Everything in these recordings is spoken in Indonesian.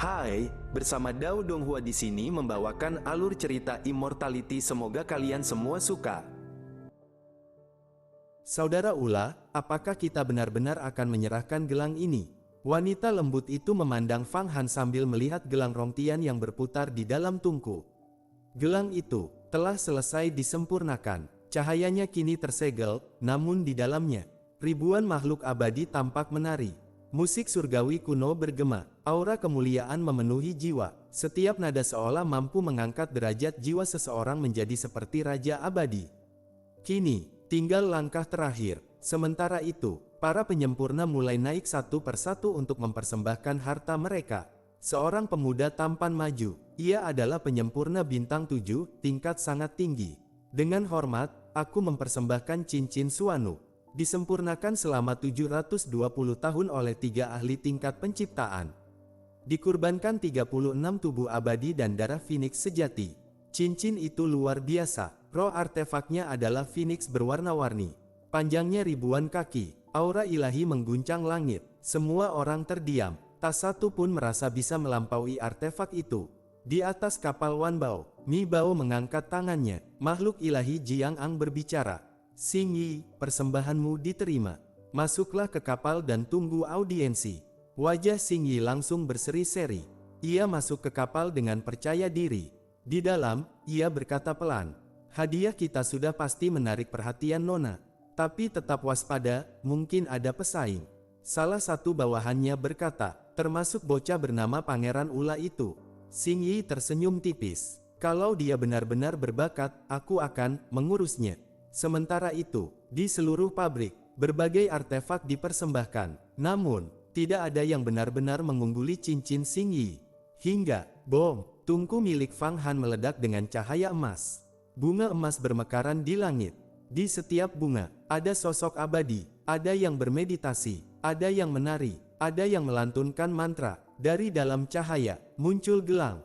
Hai, bersama Dao Donghua di sini membawakan alur cerita Immortality. Semoga kalian semua suka. Saudara Ula, apakah kita benar-benar akan menyerahkan gelang ini? Wanita lembut itu memandang Fang Han sambil melihat gelang Rongtian yang berputar di dalam tungku. Gelang itu telah selesai disempurnakan. Cahayanya kini tersegel, namun di dalamnya ribuan makhluk abadi tampak menari. Musik surgawi kuno bergema, aura kemuliaan memenuhi jiwa. Setiap nada seolah mampu mengangkat derajat jiwa seseorang menjadi seperti raja abadi. Kini, tinggal langkah terakhir. Sementara itu, para penyempurna mulai naik satu persatu untuk mempersembahkan harta mereka. Seorang pemuda tampan maju. Ia adalah penyempurna bintang 7, tingkat sangat tinggi. Dengan hormat, aku mempersembahkan cincin Suanu. Disempurnakan selama 720 tahun oleh 3 ahli tingkat penciptaan. Dikurbankan 36 tubuh abadi dan darah Phoenix sejati. Cincin itu luar biasa. Roh artefaknya adalah Phoenix berwarna-warni. Panjangnya ribuan kaki. Aura ilahi mengguncang langit. Semua orang terdiam. Tak satu pun merasa bisa melampaui artefak itu. Di atas kapal Wan Bao, Mi Bao mengangkat tangannya. Makhluk ilahi Jiang Ang berbicara. Xing Yi, persembahanmu diterima. Masuklah ke kapal dan tunggu audiensi. Wajah Xing Yi langsung berseri-seri. Ia masuk ke kapal dengan percaya diri. Di dalam, ia berkata pelan, "Hadiah kita sudah pasti menarik perhatian Nona. Tapi tetap waspada, mungkin ada pesaing." Salah satu bawahannya berkata, termasuk bocah bernama Pangeran Ula itu. Xing Yi tersenyum tipis. "Kalau dia benar-benar berbakat, aku akan mengurusnya." Sementara itu, di seluruh pabrik, berbagai artefak dipersembahkan. Namun, tidak ada yang benar-benar mengungguli cincin Xing Yi. Hingga, bom, tungku milik Fang Han meledak dengan cahaya emas. Bunga emas bermekaran di langit. Di setiap bunga, ada sosok abadi, ada yang bermeditasi, ada yang menari, ada yang melantunkan mantra. Dari dalam cahaya, muncul gelang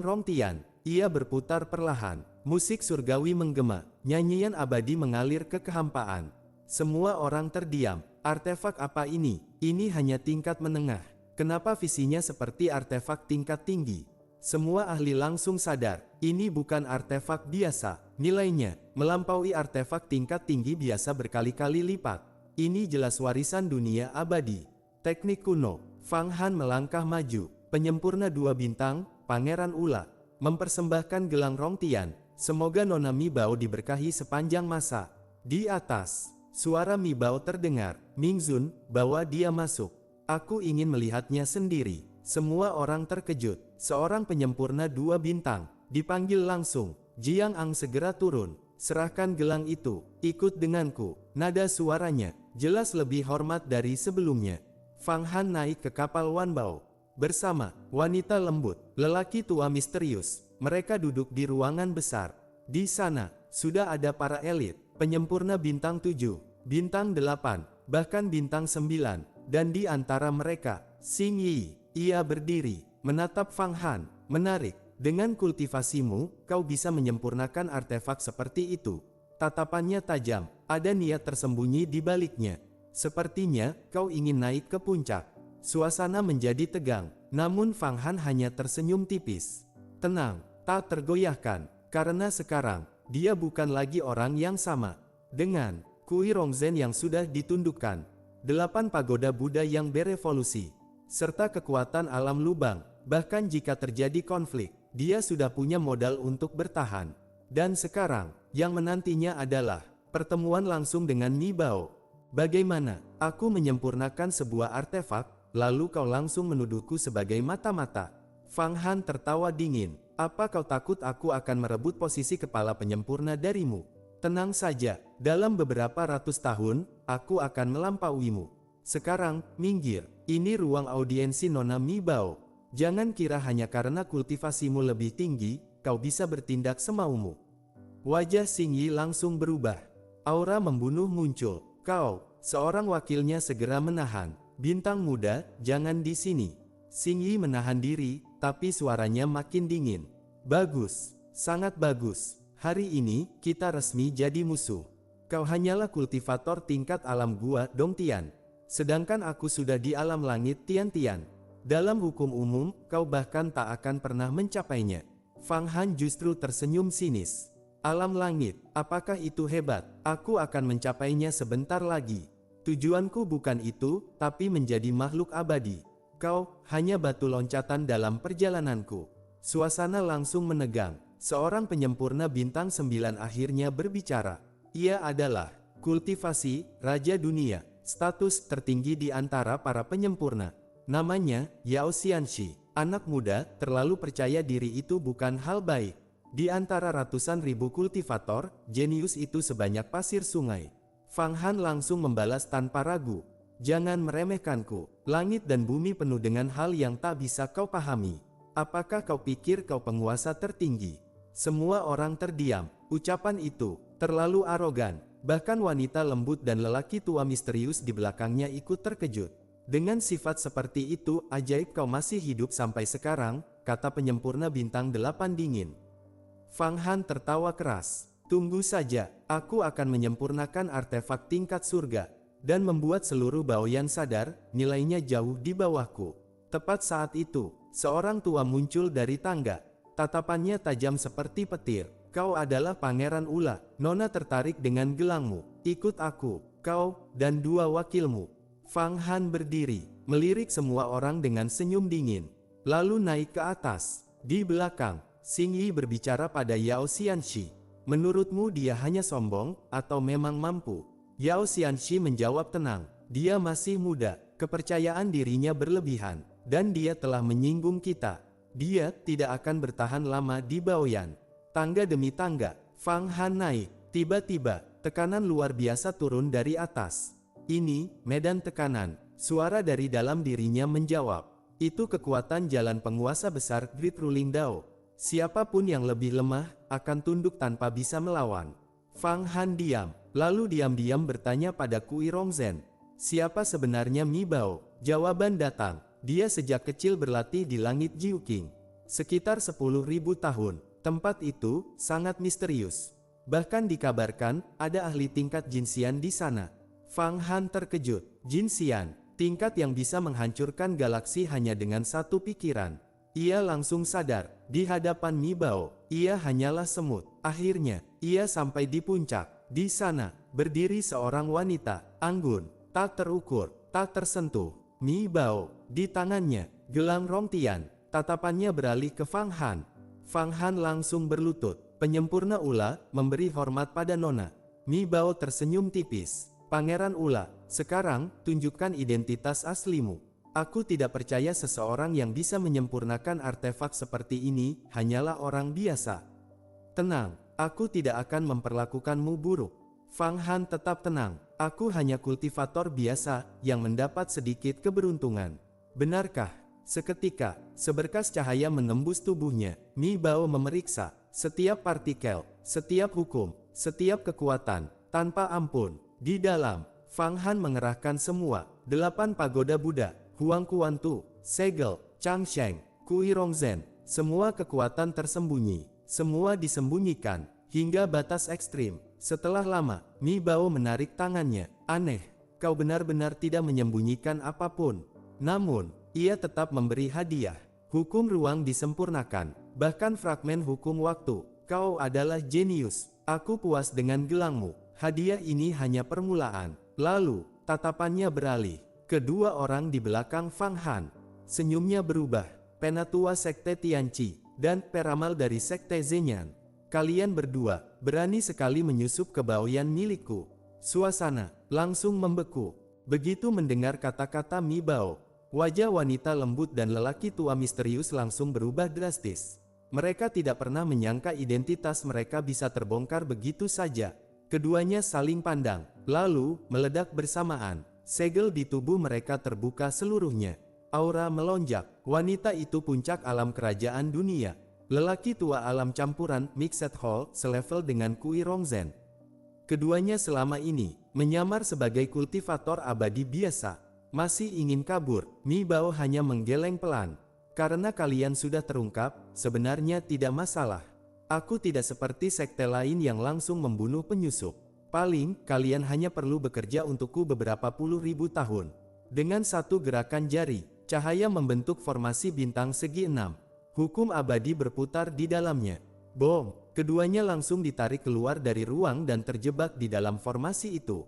Rongtian. Ia berputar perlahan. Musik surgawi menggema, nyanyian abadi mengalir ke kehampaan. Semua orang terdiam. Artefak apa ini? Ini hanya tingkat menengah. Kenapa visinya seperti artefak tingkat tinggi? Semua ahli langsung sadar, ini bukan artefak biasa. Nilainya melampaui artefak tingkat tinggi biasa berkali-kali lipat. Ini jelas warisan dunia abadi. Teknik kuno. Fang Han melangkah maju. Penyempurna 2 bintang, Pangeran Ula, mempersembahkan gelang Rongtian. Semoga Nona Mi Bao diberkahi sepanjang masa. Di atas, suara Mi Bao terdengar. "Mingzun, bawa dia masuk. Aku ingin melihatnya sendiri." Semua orang terkejut. Seorang penyempurna 2 bintang dipanggil langsung. Jiang Ang segera turun. "Serahkan gelang itu. Ikut denganku." Nada suaranya jelas lebih hormat dari sebelumnya. Fang Han naik ke kapal Wan Bao bersama wanita lembut, lelaki tua misterius. Mereka duduk di ruangan besar. Di sana, sudah ada para elit, penyempurna bintang 7, bintang 8, bahkan bintang 9. Dan di antara mereka, Xing Yi. Ia berdiri, menatap Fang Han, menarik. "Dengan kultivasimu, kau bisa menyempurnakan artefak seperti itu." Tatapannya tajam, ada niat tersembunyi di baliknya. "Sepertinya, kau ingin naik ke puncak." Suasana menjadi tegang, namun Fang Han hanya tersenyum tipis. Tenang, tak tergoyahkan, karena sekarang, dia bukan lagi orang yang sama. Dengan Kui Rongzhen yang sudah ditundukkan, 8 pagoda Buddha yang berevolusi, serta kekuatan alam lubang, bahkan jika terjadi konflik, dia sudah punya modal untuk bertahan. Dan sekarang, yang menantinya adalah pertemuan langsung dengan Mi Bao. "Bagaimana? Aku menyempurnakan sebuah artefak, lalu kau langsung menuduhku sebagai mata-mata." Fang Han tertawa dingin. "Apa kau takut aku akan merebut posisi kepala penyempurna darimu? Tenang saja, dalam beberapa ratus tahun, aku akan melampauimu. Sekarang, minggir. Ini ruang audiensi Nona Mi Bao. Jangan kira hanya karena kultivasimu lebih tinggi, kau bisa bertindak semaumu." Wajah Xing Yi langsung berubah. Aura membunuh muncul. "Kau," seorang wakilnya segera menahan. "Bintang muda, jangan di sini." Xing Yi menahan diri, tapi suaranya makin dingin. "Bagus, sangat bagus. Hari ini, kita resmi jadi musuh. Kau hanyalah kultivator tingkat alam gua Dongtian. Sedangkan aku sudah di alam langit Tian-Tian. Dalam hukum umum, kau bahkan tak akan pernah mencapainya. Fang Han justru tersenyum sinis. Alam langit, apakah itu hebat? Aku akan mencapainya sebentar lagi. Tujuanku bukan itu, tapi menjadi makhluk abadi. Kau hanya batu loncatan dalam perjalananku. Suasana langsung menegang. Seorang penyempurna bintang 9 akhirnya berbicara. Ia adalah kultivasi, Raja Dunia, status tertinggi di antara para penyempurna. Namanya, Yao Xianxi. Anak muda, terlalu percaya diri itu bukan hal baik. Di antara ratusan ribu kultivator, jenius itu sebanyak pasir sungai. Fang Han langsung membalas tanpa ragu. Jangan meremehkanku. Langit dan bumi penuh dengan hal yang tak bisa kau pahami. Apakah kau pikir kau penguasa tertinggi? Semua orang terdiam. Ucapan itu terlalu arogan. Bahkan wanita lembut dan lelaki tua misterius di belakangnya ikut terkejut. Dengan sifat seperti itu, ajaib kau masih hidup sampai sekarang, kata penyempurna bintang 8 dingin. Fang Han tertawa keras. Tunggu saja, aku akan menyempurnakan artefak tingkat surga, dan membuat seluruh baoyan sadar, nilainya jauh di bawahku. Tepat saat itu, seorang tua muncul dari tangga. Tatapannya tajam seperti petir. Kau adalah Pangeran Ula. Nona tertarik dengan gelangmu. Ikut aku, kau, dan 2 wakilmu. Fang Han berdiri, melirik semua orang dengan senyum dingin. Lalu naik ke atas. Di belakang, Xing Yi berbicara pada Yao Xianxi. Menurutmu dia hanya sombong, atau memang mampu? Yao Xianxi menjawab tenang. Dia masih muda, kepercayaan dirinya berlebihan, dan dia telah menyinggung kita. Dia tidak akan bertahan lama di Baoyan. Tangga demi tangga, Fang Han naik. Tiba-tiba, tekanan luar biasa turun dari atas. Ini, medan tekanan. Suara dari dalam dirinya menjawab. Itu kekuatan jalan penguasa besar Great Ruling Dao. Siapapun yang lebih lemah, akan tunduk tanpa bisa melawan. Fang Han diam, lalu diam-diam bertanya pada Kui Rongzhen. Siapa sebenarnya Mi Bao? Jawaban datang. Dia sejak kecil berlatih di langit Jiuqing. Sekitar 10.000 tahun. Tempat itu sangat misterius. Bahkan dikabarkan, ada ahli tingkat Jinxian di sana. Fang Han terkejut. Jinxian, tingkat yang bisa menghancurkan galaksi hanya dengan satu pikiran. Ia langsung sadar, di hadapan Mi Bao, ia hanyalah semut. Akhirnya, ia sampai di puncak. Di sana, berdiri seorang wanita, anggun, tak terukur, tak tersentuh. Mi Bao, di tangannya, gelang Rongtian. Tatapannya beralih ke Fang Han. Fang Han langsung berlutut. Penyempurna Ula, memberi hormat pada Nona. Mi Bao tersenyum tipis. Pangeran Ula, sekarang, tunjukkan identitas aslimu. Aku tidak percaya seseorang yang bisa menyempurnakan artefak seperti ini, hanyalah orang biasa. Tenang, aku tidak akan memperlakukanmu buruk. Fang Han tetap tenang. Aku hanya kultivator biasa, yang mendapat sedikit keberuntungan. Benarkah? Seketika, seberkas cahaya menembus tubuhnya. Mi Bao memeriksa setiap partikel, setiap hukum, setiap kekuatan, tanpa ampun. Di dalam, Fang Han mengerahkan semua 8 pagoda Buddha, Huang Kuantu, Segel, Changsheng, Kui Rongzhen. Semua kekuatan tersembunyi, semua disembunyikan, hingga batas ekstrim. Setelah lama, Mi Bao menarik tangannya. Aneh, kau benar-benar tidak menyembunyikan apapun. Namun, ia tetap memberi hadiah. Hukum ruang disempurnakan, bahkan fragmen hukum waktu. Kau adalah jenius. Aku puas dengan gelangmu. Hadiah ini hanya permulaan. Lalu, tatapannya beralih. Kedua orang di belakang Fang Han. Senyumnya berubah. Penatua Sekte Tianqi, dan peramal dari Sekte Zhenyan. Kalian berdua, berani sekali menyusup ke baoyan milikku. Suasana, langsung membeku. Begitu mendengar kata-kata Mi Bao, wajah wanita lembut dan lelaki tua misterius langsung berubah drastis. Mereka tidak pernah menyangka identitas mereka bisa terbongkar begitu saja. Keduanya saling pandang, lalu meledak bersamaan. Segel di tubuh mereka terbuka seluruhnya. Aura melonjak. Wanita itu puncak alam kerajaan dunia. Lelaki tua alam campuran Mixed Hall selevel dengan Kui Rongzhen. Keduanya selama ini menyamar sebagai kultivator abadi biasa. Masih ingin kabur, Mi Bao hanya menggeleng pelan. Karena kalian sudah terungkap, sebenarnya tidak masalah. Aku tidak seperti sekte lain yang langsung membunuh penyusup. Paling, kalian hanya perlu bekerja untukku beberapa puluh ribu tahun. Dengan satu gerakan jari, Cahaya membentuk formasi bintang segi 6. Hukum abadi berputar di dalamnya. Bom! Keduanya langsung ditarik keluar dari ruang dan terjebak di dalam formasi itu.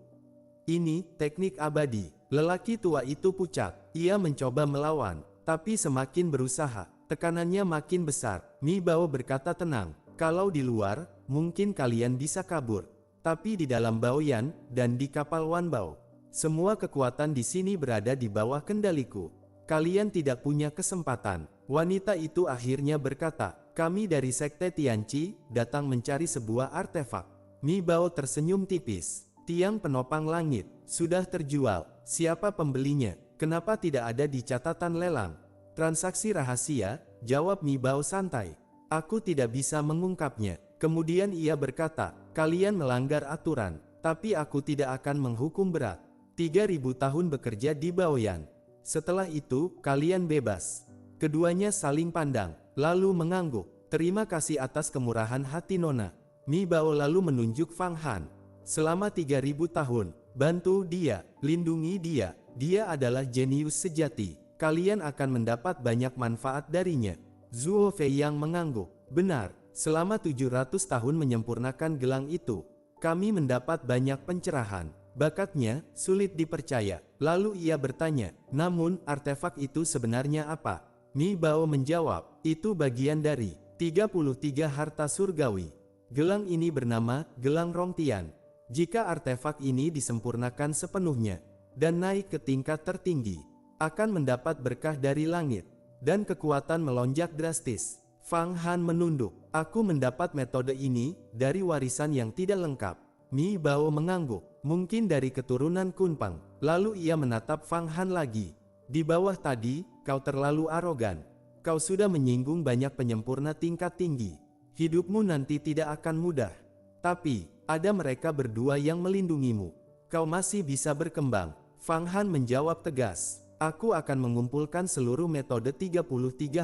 Ini teknik abadi. Lelaki tua itu pucat. Ia mencoba melawan, tapi semakin berusaha, tekanannya makin besar. Mi Bao berkata tenang, kalau di luar, mungkin kalian bisa kabur. Tapi di dalam Baoyan, dan di kapal Wan Bao, semua kekuatan di sini berada di bawah kendaliku. Kalian tidak punya kesempatan. Wanita itu akhirnya berkata, kami dari Sekte Tianqi, datang mencari sebuah artefak. Mi Bao tersenyum tipis. Tiang penopang langit, sudah terjual. Siapa pembelinya? Kenapa tidak ada di catatan lelang? Transaksi rahasia, jawab Mi Bao santai. Aku tidak bisa mengungkapnya. Kemudian ia berkata, kalian melanggar aturan, tapi aku tidak akan menghukum berat. 3000 tahun bekerja di Baoyan. Setelah itu, kalian bebas. Keduanya saling pandang, lalu mengangguk. Terima kasih atas kemurahan hati Nona. Mi Bao lalu menunjuk Fang Han. Selama 3000 tahun, bantu dia, lindungi dia. Dia adalah jenius sejati. Kalian akan mendapat banyak manfaat darinya. Zuo Fei yang mengangguk. Benar, selama 700 tahun menyempurnakan gelang itu, kami mendapat banyak pencerahan. Bakatnya sulit dipercaya. Lalu ia bertanya, namun artefak itu sebenarnya apa? Mi Bao menjawab, itu bagian dari 33 harta surgawi. Gelang ini bernama Gelang Rongtian. Jika artefak ini disempurnakan sepenuhnya dan naik ke tingkat tertinggi, akan mendapat berkah dari langit dan kekuatan melonjak drastis. Fang Han menunduk. Aku mendapat metode ini dari warisan yang tidak lengkap. Mi Bao mengangguk. Mungkin dari keturunan Kunpang. Lalu ia menatap Fang Han lagi. Di bawah tadi, kau terlalu arogan. Kau sudah menyinggung banyak penyempurna tingkat tinggi. Hidupmu nanti tidak akan mudah. Tapi, ada mereka berdua yang melindungimu. Kau masih bisa berkembang. Fang Han menjawab tegas. Aku akan mengumpulkan seluruh metode 33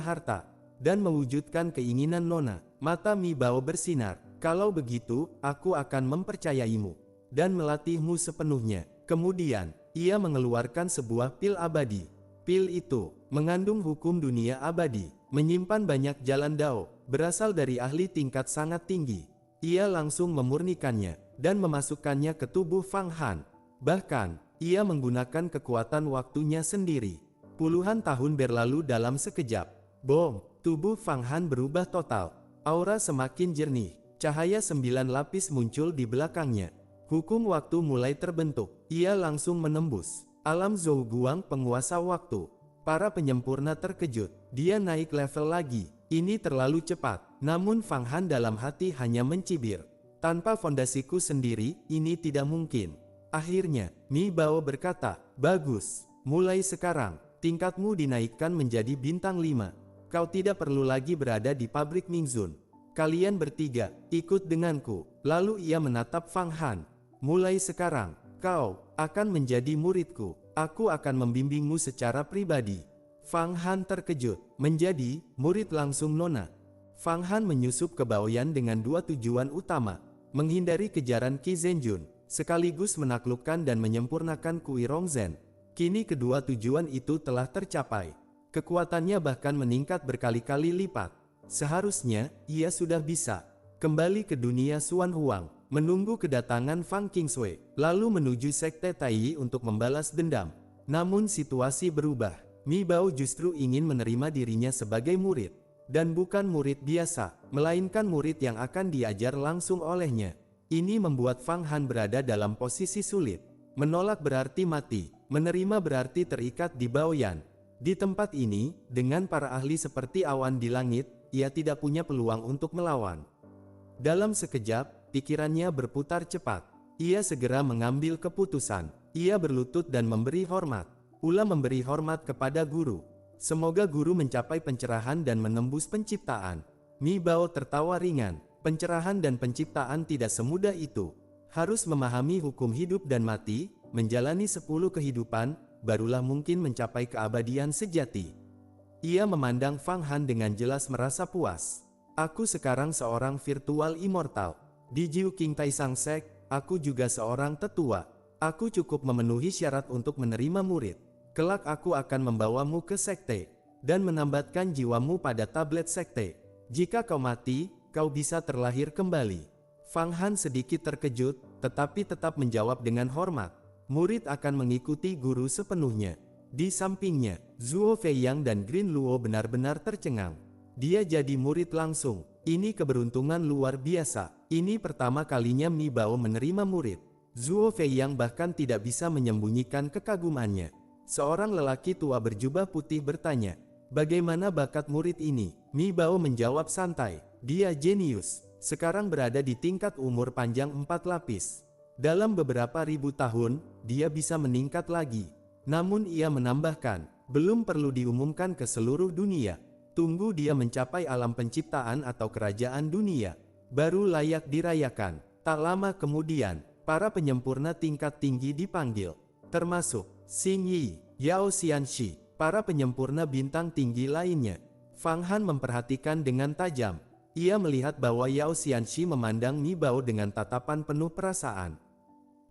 harta dan mewujudkan keinginan Nona. Mata Mi Bao bersinar. Kalau begitu, aku akan mempercayaimu dan melatihmu sepenuhnya. Kemudian, ia mengeluarkan sebuah pil abadi. Pil itu mengandung hukum dunia abadi, menyimpan banyak jalan Dao, berasal dari ahli tingkat sangat tinggi. Ia langsung memurnikannya dan memasukkannya ke tubuh Fang Han. Bahkan, ia menggunakan kekuatan waktunya sendiri. Puluhan tahun berlalu dalam sekejap. Bom! Tubuh Fang Han berubah total. Aura semakin jernih. Cahaya 9 lapis muncul di belakangnya. Hukum waktu mulai terbentuk. Ia langsung menembus alam Zhou Guang, penguasa waktu. Para penyempurna terkejut. Dia naik level lagi. Ini terlalu cepat. Namun Fang Han dalam hati hanya mencibir. Tanpa fondasiku sendiri, ini tidak mungkin. Akhirnya, Mi Bao berkata, bagus. Mulai sekarang, tingkatmu dinaikkan menjadi bintang 5. Kau tidak perlu lagi berada di pabrik Mingzun. Kalian bertiga, ikut denganku. Lalu ia menatap Fang Han. Mulai sekarang, kau akan menjadi muridku. Aku akan membimbingmu secara pribadi. Fang Han terkejut. Menjadi murid langsung Nona. Fang Han menyusup ke Baoyan dengan dua tujuan utama. Menghindari kejaran Qi Zhenjun, sekaligus menaklukkan dan menyempurnakan Kui Rongzhen. Kini kedua tujuan itu telah tercapai. Kekuatannya bahkan meningkat berkali-kali lipat. Seharusnya, ia sudah bisa kembali ke dunia Xuan Huang, menunggu kedatangan Fang Qingshui, lalu menuju Sekte Tai untuk membalas dendam. Namun situasi berubah. Mi Bao justru ingin menerima dirinya sebagai murid. Dan bukan murid biasa, melainkan murid yang akan diajar langsung olehnya. Ini membuat Fang Han berada dalam posisi sulit. Menolak berarti mati, menerima berarti terikat di Baoyan. Di tempat ini, dengan para ahli seperti awan di langit, ia tidak punya peluang untuk melawan. Dalam sekejap, pikirannya berputar cepat. Ia segera mengambil keputusan. Ia berlutut dan memberi hormat. Pula memberi hormat kepada guru. Semoga guru mencapai pencerahan dan menembus penciptaan. Mi Bao tertawa ringan. Pencerahan dan penciptaan tidak semudah itu. Harus memahami hukum hidup dan mati, menjalani 10 kehidupan, barulah mungkin mencapai keabadian sejati. Ia memandang Fang Han dengan jelas merasa puas. Aku sekarang seorang virtual immortal. Di Jiu King Tai Sang Sek, aku juga seorang tetua. Aku cukup memenuhi syarat untuk menerima murid. Kelak aku akan membawamu ke sekte, dan menambatkan jiwamu pada tablet sekte. Jika kau mati, kau bisa terlahir kembali. Fang Han sedikit terkejut, tetapi tetap menjawab dengan hormat. Murid akan mengikuti guru sepenuhnya. Di sampingnya, Zhuo Feiyang dan Green Luo benar-benar tercengang. Dia jadi murid langsung. Ini keberuntungan luar biasa. Ini pertama kalinya Mi Bao menerima murid. Zhuo Feiyang bahkan tidak bisa menyembunyikan kekagumannya. Seorang lelaki tua berjubah putih bertanya, "Bagaimana bakat murid ini?" Mi Bao menjawab santai, "Dia jenius. Sekarang berada di tingkat umur panjang 4 lapis. Dalam beberapa ribu tahun, dia bisa meningkat lagi." Namun ia menambahkan, "Belum perlu diumumkan ke seluruh dunia. Tunggu dia mencapai alam penciptaan atau kerajaan dunia. Baru layak dirayakan." Tak lama kemudian, para penyempurna tingkat tinggi dipanggil, termasuk Xing Yi, Yao Xianxi, para penyempurna bintang tinggi lainnya. Fang Han memperhatikan dengan tajam. Ia melihat bahwa Yao Xianxi memandang Mi Bao dengan tatapan penuh perasaan.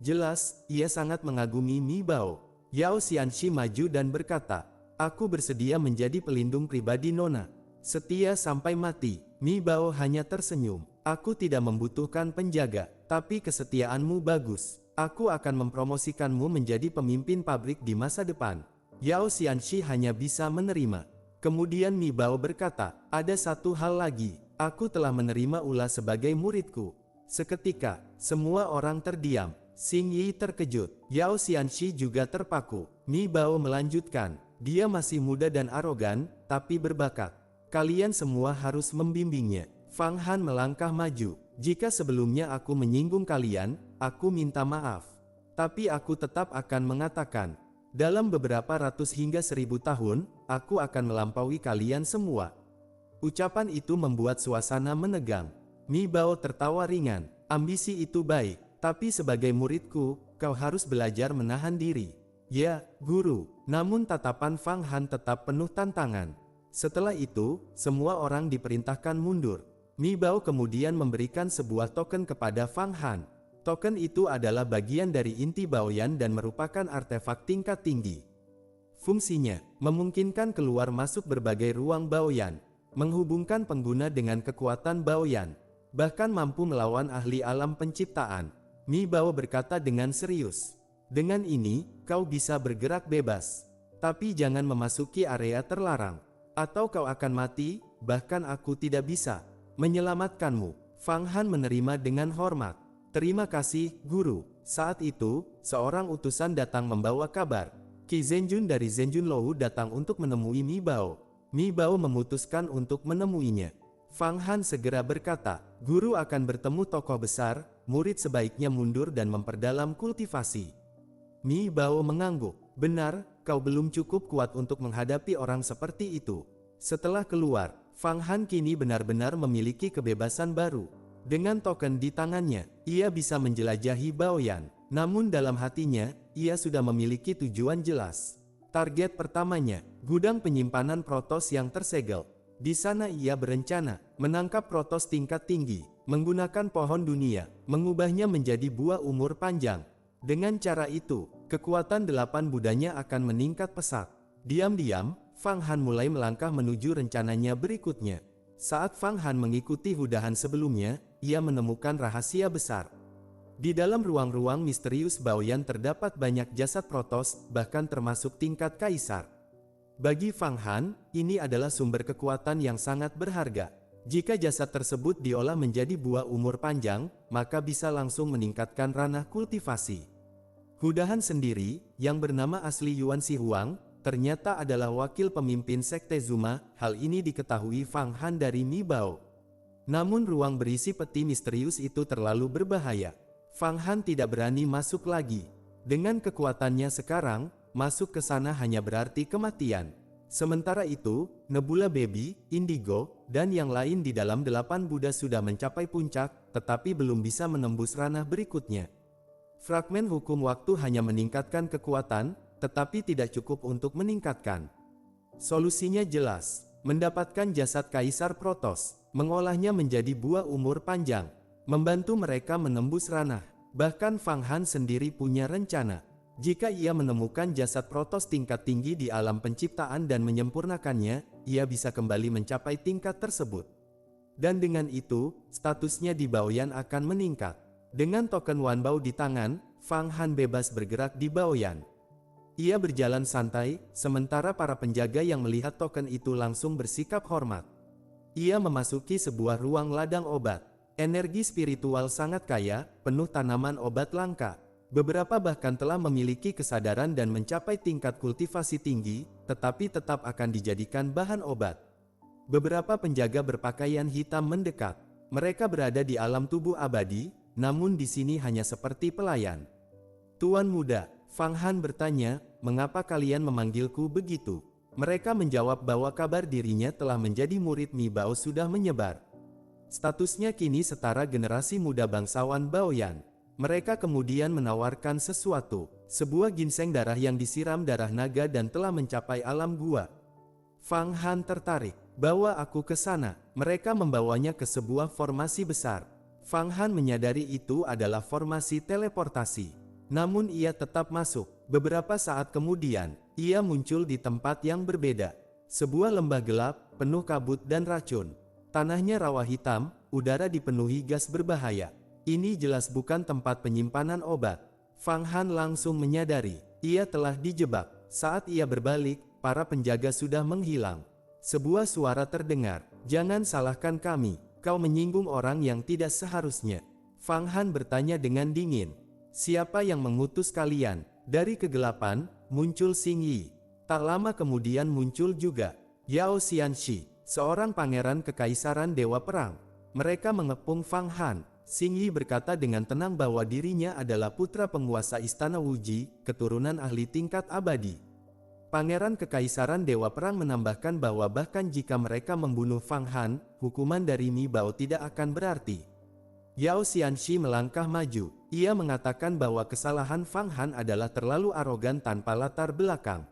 Jelas, ia sangat mengagumi Mi Bao. Yao Xianxi maju dan berkata, "Aku bersedia menjadi pelindung pribadi Nona. Setia sampai mati." Mi Bao hanya tersenyum. "Aku tidak membutuhkan penjaga, tapi kesetiaanmu bagus. Aku akan mempromosikanmu menjadi pemimpin pabrik di masa depan." Yao Xianxi hanya bisa menerima. Kemudian Mi Bao berkata, "Ada satu hal lagi. Aku telah menerima Ula sebagai muridku." Seketika, semua orang terdiam. Xing Yi terkejut. Yao Xianxi juga terpaku. Mi Bao melanjutkan, "Dia masih muda dan arogan, tapi berbakat. Kalian semua harus membimbingnya." Fang Han melangkah maju. "Jika sebelumnya aku menyinggung kalian, aku minta maaf. Tapi aku tetap akan mengatakan, dalam beberapa ratus hingga 1000 tahun, aku akan melampaui kalian semua." Ucapan itu membuat suasana menegang. Mi Bao tertawa ringan. "Ambisi itu baik, tapi sebagai muridku, kau harus belajar menahan diri." "Ya, guru." Namun tatapan Fang Han tetap penuh tantangan. Setelah itu, semua orang diperintahkan mundur. Mi Bao kemudian memberikan sebuah token kepada Fang Han. Token itu adalah bagian dari inti Baoyan dan merupakan artefak tingkat tinggi. Fungsinya, memungkinkan keluar masuk berbagai ruang Baoyan, menghubungkan pengguna dengan kekuatan Baoyan, bahkan mampu melawan ahli alam penciptaan. Mi Bao berkata dengan serius, "Dengan ini, kau bisa bergerak bebas. Tapi jangan memasuki area terlarang, atau kau akan mati, bahkan aku tidak bisa menyelamatkanmu." Fang Han menerima dengan hormat. "Terima kasih, guru." Saat itu, seorang utusan datang membawa kabar. Qi Zhenjun dari Zhenjun Lou datang untuk menemui Mi Bao. Mi Bao memutuskan untuk menemuinya. Fang Han segera berkata, "Guru akan bertemu tokoh besar, murid sebaiknya mundur dan memperdalam kultivasi." Mi Bao mengangguk. "Benar, kau belum cukup kuat untuk menghadapi orang seperti itu." Setelah keluar, Fang Han kini benar-benar memiliki kebebasan baru. Dengan token di tangannya, ia bisa menjelajahi Baoyan. Namun dalam hatinya, ia sudah memiliki tujuan jelas. Target pertamanya, gudang penyimpanan protos yang tersegel. Di sana ia berencana menangkap protos tingkat tinggi, menggunakan pohon dunia, mengubahnya menjadi buah umur panjang. Dengan cara itu, kekuatan 8 budanya akan meningkat pesat. Diam-diam, Fang Han mulai melangkah menuju rencananya berikutnya. Saat Fang Han mengikuti hudahan sebelumnya, ia menemukan rahasia besar. Di dalam ruang-ruang misterius Baoyan terdapat banyak jasad protos, bahkan termasuk tingkat kaisar. Bagi Fang Han, ini adalah sumber kekuatan yang sangat berharga. Jika jasad tersebut diolah menjadi buah umur panjang, maka bisa langsung meningkatkan ranah kultivasi. Hudahan sendiri, yang bernama asli Yuan Si Huang, ternyata adalah wakil pemimpin Sekte Zuma. Hal ini diketahui Fang Han dari Mi Bao. Namun ruang berisi peti misterius itu terlalu berbahaya. Fang Han tidak berani masuk lagi. Dengan kekuatannya sekarang, masuk ke sana hanya berarti kematian. Sementara itu, Nebula Baby, Indigo, dan yang lain di dalam 8 Buddha sudah mencapai puncak, tetapi belum bisa menembus ranah berikutnya. Fragmen hukum waktu hanya meningkatkan kekuatan, tetapi tidak cukup untuk meningkatkan. Solusinya jelas, mendapatkan jasad Kaisar Protos, mengolahnya menjadi buah umur panjang, membantu mereka menembus ranah. Bahkan Fang Han sendiri punya rencana. Jika ia menemukan jasad Protoss tingkat tinggi di alam penciptaan dan menyempurnakannya, ia bisa kembali mencapai tingkat tersebut. Dan dengan itu, statusnya di Baoyan akan meningkat. Dengan token Wanbao di tangan, Fang Han bebas bergerak di Baoyan. Ia berjalan santai, sementara para penjaga yang melihat token itu langsung bersikap hormat. Ia memasuki sebuah ruang ladang obat. Energi spiritual sangat kaya, penuh tanaman obat langka. Beberapa bahkan telah memiliki kesadaran dan mencapai tingkat kultivasi tinggi, tetapi tetap akan dijadikan bahan obat. Beberapa penjaga berpakaian hitam mendekat. Mereka berada di alam tubuh abadi, namun di sini hanya seperti pelayan. Tuan muda, Fang Han bertanya, mengapa kalian memanggilku begitu? Mereka menjawab bahwa kabar dirinya telah menjadi murid Mi Bao sudah menyebar. Statusnya kini setara generasi muda bangsawan Baoyan. Mereka kemudian menawarkan sesuatu, sebuah ginseng darah yang disiram darah naga dan telah mencapai alam gua. Fang Han tertarik, bawa aku ke sana. Mereka membawanya ke sebuah formasi besar. Fang Han menyadari itu adalah formasi teleportasi. Namun ia tetap masuk. Beberapa saat kemudian, ia muncul di tempat yang berbeda. Sebuah lembah gelap, penuh kabut dan racun. Tanahnya rawa hitam, udara dipenuhi gas berbahaya. Ini jelas bukan tempat penyimpanan obat. Fang Han langsung menyadari, ia telah dijebak. Saat ia berbalik, para penjaga sudah menghilang. Sebuah suara terdengar, jangan salahkan kami, kau menyinggung orang yang tidak seharusnya. Fang Han bertanya dengan dingin, siapa yang mengutus kalian? Dari kegelapan, muncul Xing Yi. Tak lama kemudian muncul juga Yao Xianxi, seorang pangeran kekaisaran Dewa Perang. Mereka mengepung Fang Han. Xing Yi berkata dengan tenang bahwa dirinya adalah putra penguasa Istana Wuji, keturunan ahli tingkat abadi. Pangeran Kekaisaran Dewa Perang menambahkan bahwa bahkan jika mereka membunuh Fang Han, hukuman dari Mi Bao tidak akan berarti. Yao Xianxi melangkah maju. Ia mengatakan bahwa kesalahan Fang Han adalah terlalu arogan tanpa latar belakang.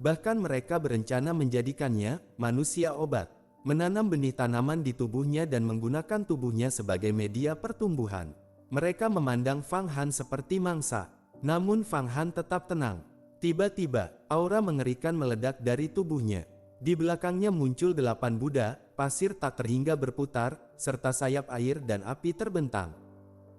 Bahkan mereka berencana menjadikannya manusia obat. Menanam benih tanaman di tubuhnya dan menggunakan tubuhnya sebagai media pertumbuhan. Mereka memandang Fang Han seperti mangsa. Namun Fang Han tetap tenang. Tiba-tiba, aura mengerikan meledak dari tubuhnya. Di belakangnya muncul 8 Buddha, pasir tak terhingga berputar, serta sayap air dan api terbentang.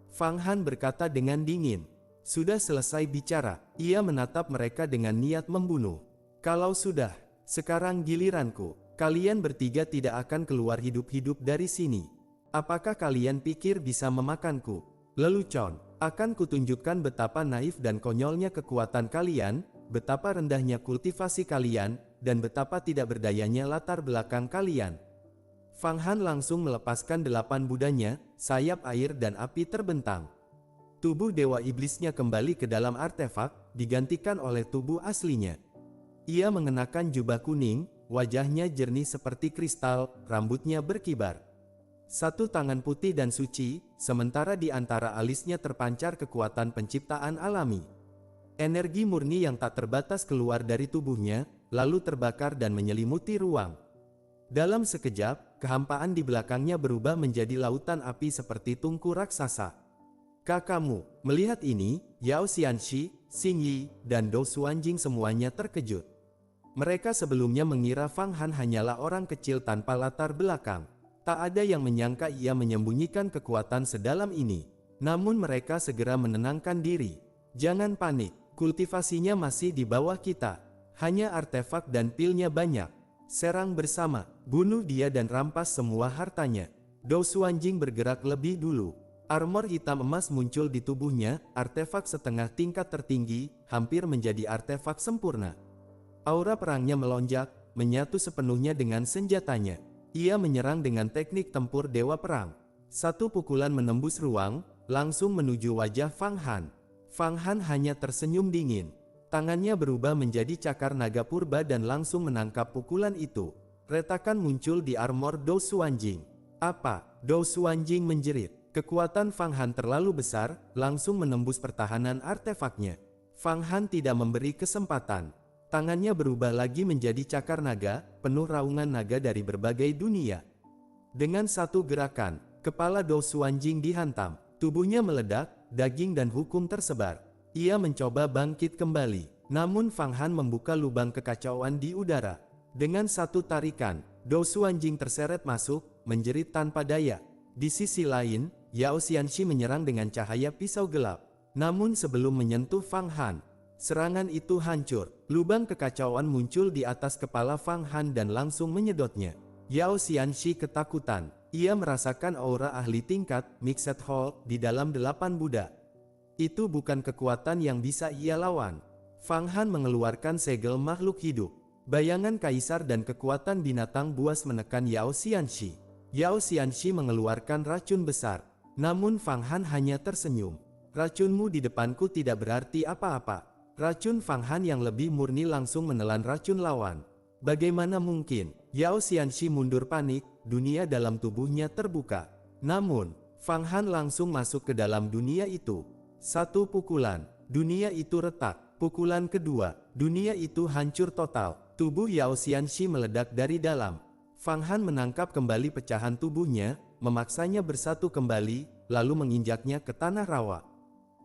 Fang Han berkata dengan dingin. Sudah selesai bicara, ia menatap mereka dengan niat membunuh. Kalau sudah, sekarang giliranku. Kalian bertiga tidak akan keluar hidup-hidup dari sini. Apakah kalian pikir bisa memakanku? Lelucon, akan kutunjukkan betapa naif dan konyolnya kekuatan kalian, betapa rendahnya kultivasi kalian, dan betapa tidak berdayanya latar belakang kalian. Fang Han langsung melepaskan 8 budanya, sayap air dan api terbentang. Tubuh Dewa Iblisnya kembali ke dalam artefak, digantikan oleh tubuh aslinya. Ia mengenakan jubah kuning, wajahnya jernih seperti kristal, rambutnya berkibar. Satu tangan putih dan suci, sementara di antara alisnya terpancar kekuatan penciptaan alami. Energi murni yang tak terbatas keluar dari tubuhnya, lalu terbakar dan menyelimuti ruang. Dalam sekejap, kehampaan di belakangnya berubah menjadi lautan api seperti tungku raksasa. Kakakmu, melihat ini, Yao Xianxi, Xing Yi, dan Dou Xuanjing semuanya terkejut. Mereka sebelumnya mengira Fang Han hanyalah orang kecil tanpa latar belakang. Tak ada yang menyangka ia menyembunyikan kekuatan sedalam ini. Namun mereka segera menenangkan diri. Jangan panik, kultivasinya masih di bawah kita. Hanya artefak dan pilnya banyak. Serang bersama, bunuh dia dan rampas semua hartanya. Dou Xuanjing bergerak lebih dulu. Armor hitam emas muncul di tubuhnya, artefak setengah tingkat tertinggi, hampir menjadi artefak sempurna. Aura perangnya melonjak, menyatu sepenuhnya dengan senjatanya. Ia menyerang dengan teknik tempur Dewa Perang. Satu pukulan menembus ruang, langsung menuju wajah Fang Han. Fang Han hanya tersenyum dingin. Tangannya berubah menjadi cakar naga purba dan langsung menangkap pukulan itu. Retakan muncul di armor Dou Xuanjing. Apa? Dou Xuanjing menjerit. Kekuatan Fang Han terlalu besar, langsung menembus pertahanan artefaknya. Fang Han tidak memberi kesempatan. Tangannya berubah lagi menjadi cakar naga, penuh raungan naga dari berbagai dunia. Dengan satu gerakan, kepala Dou Xuanjing dihantam, tubuhnya meledak, daging dan hukum tersebar. Ia mencoba bangkit kembali, namun Fang Han membuka lubang kekacauan di udara. Dengan satu tarikan, Dou Suanjing terseret masuk, menjerit tanpa daya. Di sisi lain, Yao Xianxi menyerang dengan cahaya pisau gelap. Namun sebelum menyentuh Fang Han, serangan itu hancur. Lubang kekacauan muncul di atas kepala Fang Han dan langsung menyedotnya. Yao Xianxi ketakutan. Ia merasakan aura ahli tingkat Mixed Hall di dalam 8 Buddha. Itu bukan kekuatan yang bisa ia lawan. Fang Han mengeluarkan segel makhluk hidup. Bayangan kaisar dan kekuatan binatang buas menekan Yao Xianxi. Yao Xianxi mengeluarkan racun besar. Namun Fang Han hanya tersenyum. Racunmu di depanku tidak berarti apa-apa. Racun Fang Han yang lebih murni langsung menelan racun lawan. Bagaimana mungkin? Yao Xianxi mundur panik, dunia dalam tubuhnya terbuka. Namun, Fang Han langsung masuk ke dalam dunia itu. Satu pukulan, dunia itu retak. Pukulan kedua, dunia itu hancur total. Tubuh Yao Xianxi meledak dari dalam. Fang Han menangkap kembali pecahan tubuhnya, memaksanya bersatu kembali, lalu menginjaknya ke tanah rawa.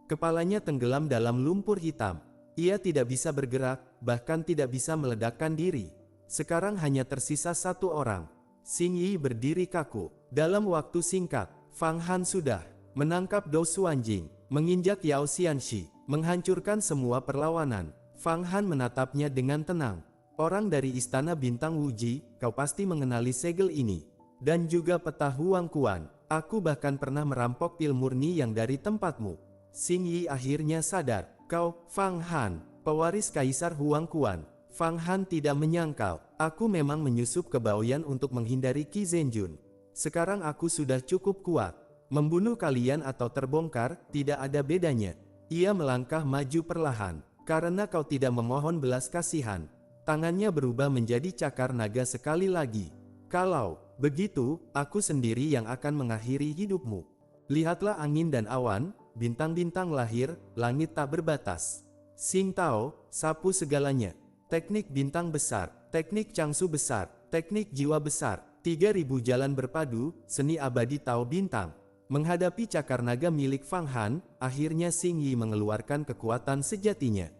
Kepalanya tenggelam dalam lumpur hitam. Ia tidak bisa bergerak, bahkan tidak bisa meledakkan diri. Sekarang hanya tersisa satu orang. Xing Yi berdiri kaku. Dalam waktu singkat, Fang Han sudah menangkap Dou Suanjing, menginjak Yao Xianxi, menghancurkan semua perlawanan. Fang Han menatapnya dengan tenang. Orang dari Istana Bintang Wuji, kau pasti mengenali segel ini. Dan juga peta Huang Quan. Aku bahkan pernah merampok pil murni yang dari tempatmu. Xing Yi akhirnya sadar. Kau, Fang Han, pewaris Kaisar Huang Quan. Fang Han tidak menyangkal. Aku memang menyusup ke Baoyan untuk menghindari Qi Zhenjun. Sekarang aku sudah cukup kuat. Membunuh kalian atau terbongkar, tidak ada bedanya. Ia melangkah maju perlahan. Karena kau tidak memohon belas kasihan. Tangannya berubah menjadi cakar naga sekali lagi. Kalau begitu, aku sendiri yang akan mengakhiri hidupmu. Lihatlah angin dan awan, bintang-bintang lahir, langit tak berbatas. Xing Tao, sapu segalanya. Teknik bintang besar, teknik Changsu besar, teknik jiwa besar, 3000 jalan berpadu, seni abadi Tao bintang. Menghadapi cakar naga milik Fang Han, akhirnya Xing Yi mengeluarkan kekuatan sejatinya.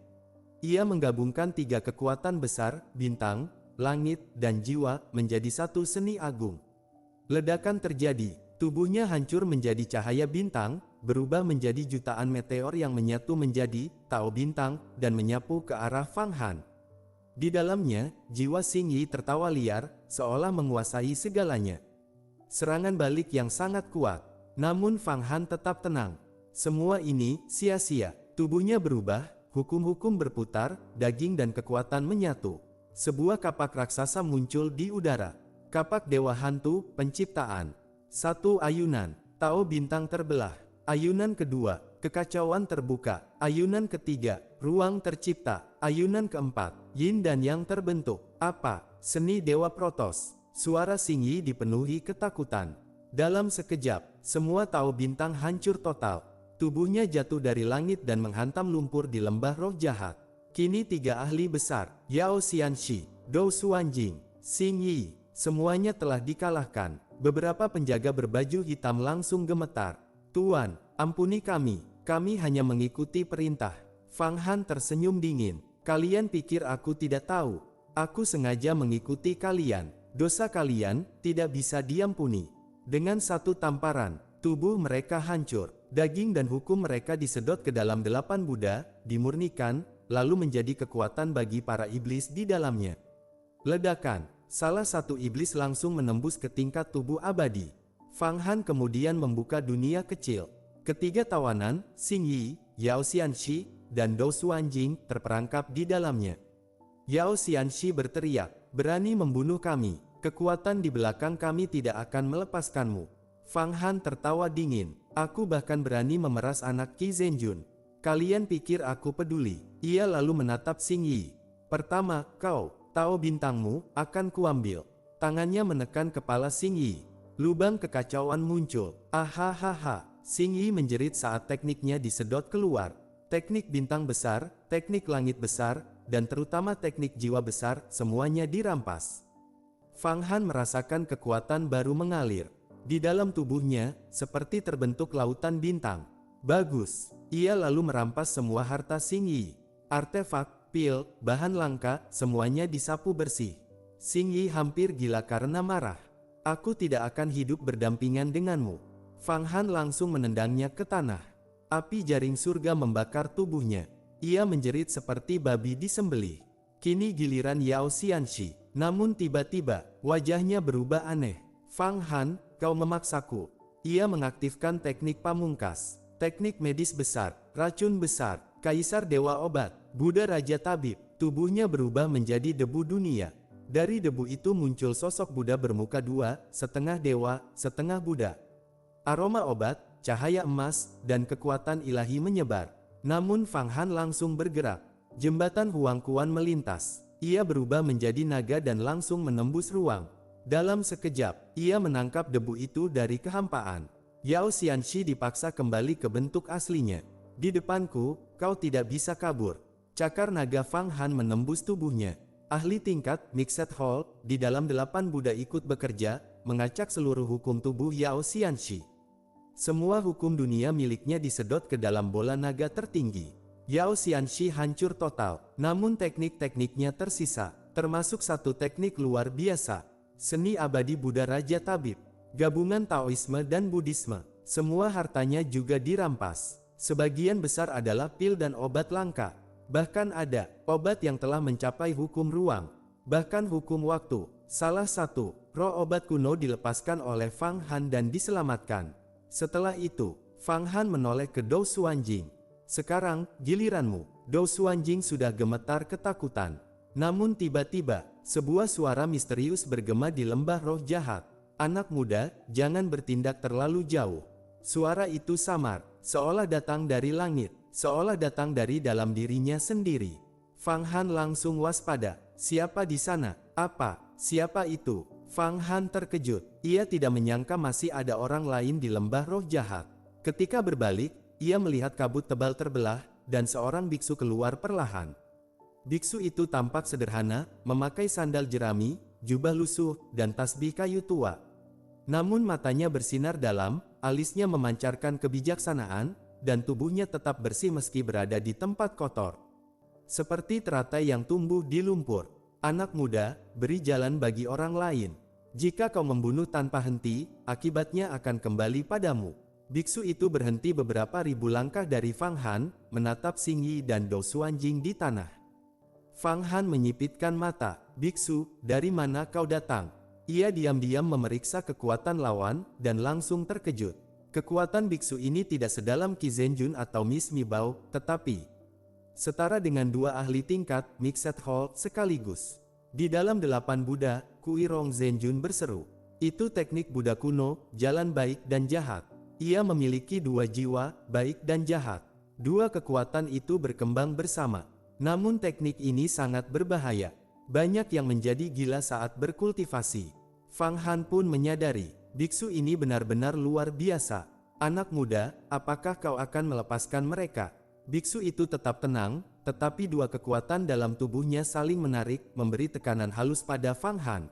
Ia menggabungkan 3 kekuatan besar, bintang, langit, dan jiwa, menjadi satu seni agung. Ledakan terjadi, tubuhnya hancur menjadi cahaya bintang, berubah menjadi jutaan meteor yang menyatu menjadi Tao bintang, dan menyapu ke arah Fang Han. Di dalamnya, jiwa Xing Yi tertawa liar, seolah menguasai segalanya. Serangan balik yang sangat kuat. Namun Fang Han tetap tenang. Semua ini sia-sia. Tubuhnya berubah, hukum-hukum berputar, daging dan kekuatan menyatu. Sebuah kapak raksasa muncul di udara. Kapak Dewa Hantu, penciptaan. Satu ayunan, Tao bintang terbelah. Ayunan kedua, kekacauan terbuka. Ayunan ketiga, ruang tercipta. Ayunan keempat, Yin dan Yang terbentuk. Apa? Seni Dewa Protos. Suara Xing Yi dipenuhi ketakutan. Dalam sekejap, semua Tao bintang hancur total. Tubuhnya jatuh dari langit dan menghantam lumpur di lembah roh jahat. Kini 3 ahli besar, Yao Xianxi, Dou Suanjing, Xing Yi, semuanya telah dikalahkan. Beberapa penjaga berbaju hitam langsung gemetar. Tuan, ampuni kami hanya mengikuti perintah. Fang Han tersenyum dingin. Kalian pikir aku tidak tahu? Aku sengaja mengikuti kalian. Dosa kalian tidak bisa diampuni. Dengan satu tamparan, tubuh mereka hancur. Daging dan hukum mereka disedot ke dalam 8 Buddha, dimurnikan, lalu menjadi kekuatan bagi para iblis di dalamnya. Ledakan, salah satu iblis langsung menembus ke tingkat tubuh abadi. Fang Han kemudian membuka dunia kecil. Ketiga tawanan, Xing Yi, Yao Xianxi, dan Dou Suanjing terperangkap di dalamnya. Yao Xianxi berteriak, berani membunuh kami. Kekuatan di belakang kami tidak akan melepaskanmu. Fang Han tertawa dingin. Aku bahkan berani memeras anak Qi Zhenjun. Kalian pikir aku peduli? Ia lalu menatap Xing Yi. Pertama, kau, Tao bintangmu, akan kuambil. Tangannya menekan kepala Xing Yi. Lubang kekacauan muncul. Ahahaha. Xing Yi menjerit saat tekniknya disedot keluar. Teknik bintang besar, teknik langit besar, dan terutama teknik jiwa besar, semuanya dirampas. Fang Han merasakan kekuatan baru mengalir. Di dalam tubuhnya, seperti terbentuk lautan bintang. Bagus. Ia lalu merampas semua harta Xing Yi. Artefak, pil, bahan langka, semuanya disapu bersih. Xing Yi hampir gila karena marah. Aku tidak akan hidup berdampingan denganmu. Fang Han langsung menendangnya ke tanah. Api jaring surga membakar tubuhnya. Ia menjerit seperti babi disembelih. Kini giliran Yao Xianxi. Namun tiba-tiba, wajahnya berubah aneh. Fang Han, kau memaksaku. Ia mengaktifkan teknik pamungkas. Teknik medis besar, racun besar, kaisar dewa obat, Buddha Raja Tabib. Tubuhnya berubah menjadi debu dunia. Dari debu itu muncul sosok Buddha bermuka dua, setengah dewa, setengah Buddha. Aroma obat, cahaya emas, dan kekuatan ilahi menyebar. Namun Fang Han langsung bergerak. Jembatan Huang Kuan melintas. Ia berubah menjadi naga dan langsung menembus ruang. Dalam sekejap, ia menangkap debu itu dari kehampaan. Yao Xianxi dipaksa kembali ke bentuk aslinya. Di depanku, kau tidak bisa kabur. Cakar naga Fang Han menembus tubuhnya. Ahli tingkat, Mixed Hall, di dalam 8 Buddha ikut bekerja, mengacak seluruh hukum tubuh Yao Xianxi. Semua hukum dunia miliknya disedot ke dalam bola naga tertinggi. Yao Xianxi hancur total, namun teknik-tekniknya tersisa, termasuk satu teknik luar biasa. Seni abadi Buddha Raja Tabib. Gabungan Taoisme dan Buddhisme. Semua hartanya juga dirampas. Sebagian besar adalah pil dan obat langka. Bahkan ada obat yang telah mencapai hukum ruang. Bahkan hukum waktu. Salah satu, roh obat kuno dilepaskan oleh Fang Han dan diselamatkan. Setelah itu, Fang Han menoleh ke Dou Xuanjing. Sekarang, giliranmu. Dou Xuanjing sudah gemetar ketakutan. Namun tiba-tiba, sebuah suara misterius bergema di lembah roh jahat. Anak muda, jangan bertindak terlalu jauh. Suara itu samar, seolah datang dari langit, seolah datang dari dalam dirinya sendiri. Fang Han langsung waspada. Siapa di sana? Apa? Siapa itu? Fang Han terkejut. Ia tidak menyangka masih ada orang lain di lembah roh jahat. Ketika berbalik, ia melihat kabut tebal terbelah, dan seorang biksu keluar perlahan. Biksu itu tampak sederhana, memakai sandal jerami, jubah lusuh, dan tasbih kayu tua. Namun matanya bersinar dalam, alisnya memancarkan kebijaksanaan, dan tubuhnya tetap bersih meski berada di tempat kotor. Seperti teratai yang tumbuh di lumpur. Anak muda, beri jalan bagi orang lain. Jika kau membunuh tanpa henti, akibatnya akan kembali padamu. Biksu itu berhenti beberapa ribu langkah dari Fang Han, menatap Xing Yi dan Dou Xuanjing di tanah. Fang Han menyipitkan mata. Biksu, dari mana kau datang? Ia diam-diam memeriksa kekuatan lawan, dan langsung terkejut. Kekuatan biksu ini tidak sedalam Qi Zhenjun atau Miss Mibao, tetapi setara dengan dua ahli tingkat, Mixed Hall, sekaligus. Di dalam 8 Buddha, Kui Rong Zhenjun berseru. Itu teknik Buddha kuno, jalan baik dan jahat. Ia memiliki dua jiwa, baik dan jahat. Dua kekuatan itu berkembang bersama. Namun teknik ini sangat berbahaya. Banyak yang menjadi gila saat berkultivasi. Fang Han pun menyadari, biksu ini benar-benar luar biasa. Anak muda, apakah kau akan melepaskan mereka? Biksu itu tetap tenang, tetapi dua kekuatan dalam tubuhnya saling menarik, memberi tekanan halus pada Fang Han.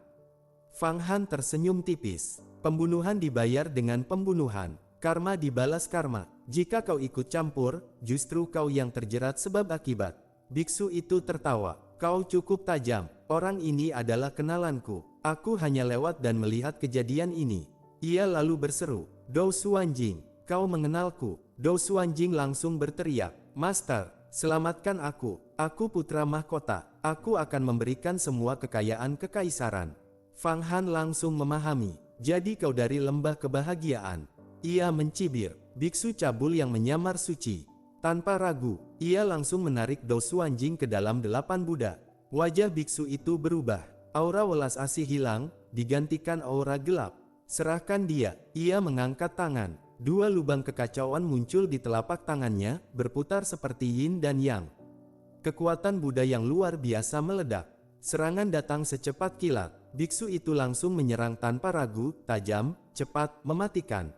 Fang Han tersenyum tipis. Pembunuhan dibayar dengan pembunuhan. Karma dibalas karma. Jika kau ikut campur, justru kau yang terjerat sebab akibat. Biksu itu tertawa. Kau cukup tajam. Orang ini adalah kenalanku. Aku hanya lewat dan melihat kejadian ini. Ia lalu berseru, Dou Xuanjing, kau mengenalku. Dou Xuanjing langsung berteriak, Master, selamatkan aku. Aku putra mahkota. Aku akan memberikan semua kekayaan kekaisaran. Fang Han langsung memahami. Jadi kau dari lembah kebahagiaan. Ia mencibir. Biksu cabul yang menyamar suci. Tanpa ragu, ia langsung menarik Dou Xuanjing ke dalam 8 Buddha. Wajah biksu itu berubah. Aura welas asih hilang, digantikan aura gelap. Serahkan dia. Ia mengangkat tangan. Dua lubang kekacauan muncul di telapak tangannya, berputar seperti yin dan yang. Kekuatan Buddha yang luar biasa meledak. Serangan datang secepat kilat. Biksu itu langsung menyerang tanpa ragu, tajam, cepat, mematikan.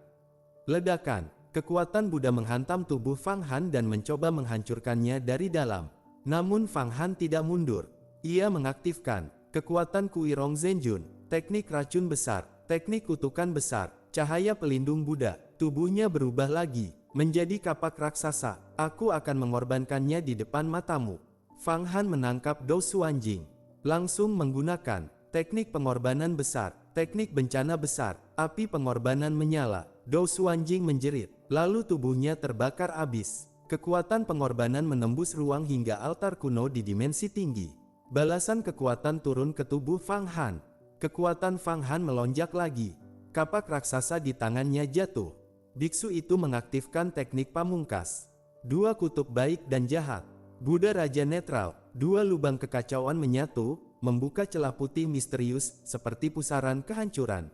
Ledakan. Kekuatan Buddha menghantam tubuh Fang Han dan mencoba menghancurkannya dari dalam. Namun Fang Han tidak mundur. Ia mengaktifkan kekuatan Kui Rong Zhenjun, teknik racun besar, teknik kutukan besar, cahaya pelindung Buddha. Tubuhnya berubah lagi. menjadi kapak raksasa. Aku akan mengorbankannya di depan matamu. Fang Han menangkap Dou Suanjing. Langsung menggunakan teknik pengorbanan besar, teknik bencana besar, api pengorbanan menyala. Dou Suanjing menjerit, lalu tubuhnya terbakar abis. Kekuatan pengorbanan menembus ruang hingga altar kuno di dimensi tinggi. Balasan kekuatan turun ke tubuh Fang Han. Kekuatan Fang Han melonjak lagi. Kapak raksasa di tangannya jatuh. Biksu itu mengaktifkan teknik pamungkas. Dua kutub baik dan jahat. Buddha Raja Netral, dua lubang kekacauan menyatu, membuka celah putih misterius seperti pusaran kehancuran.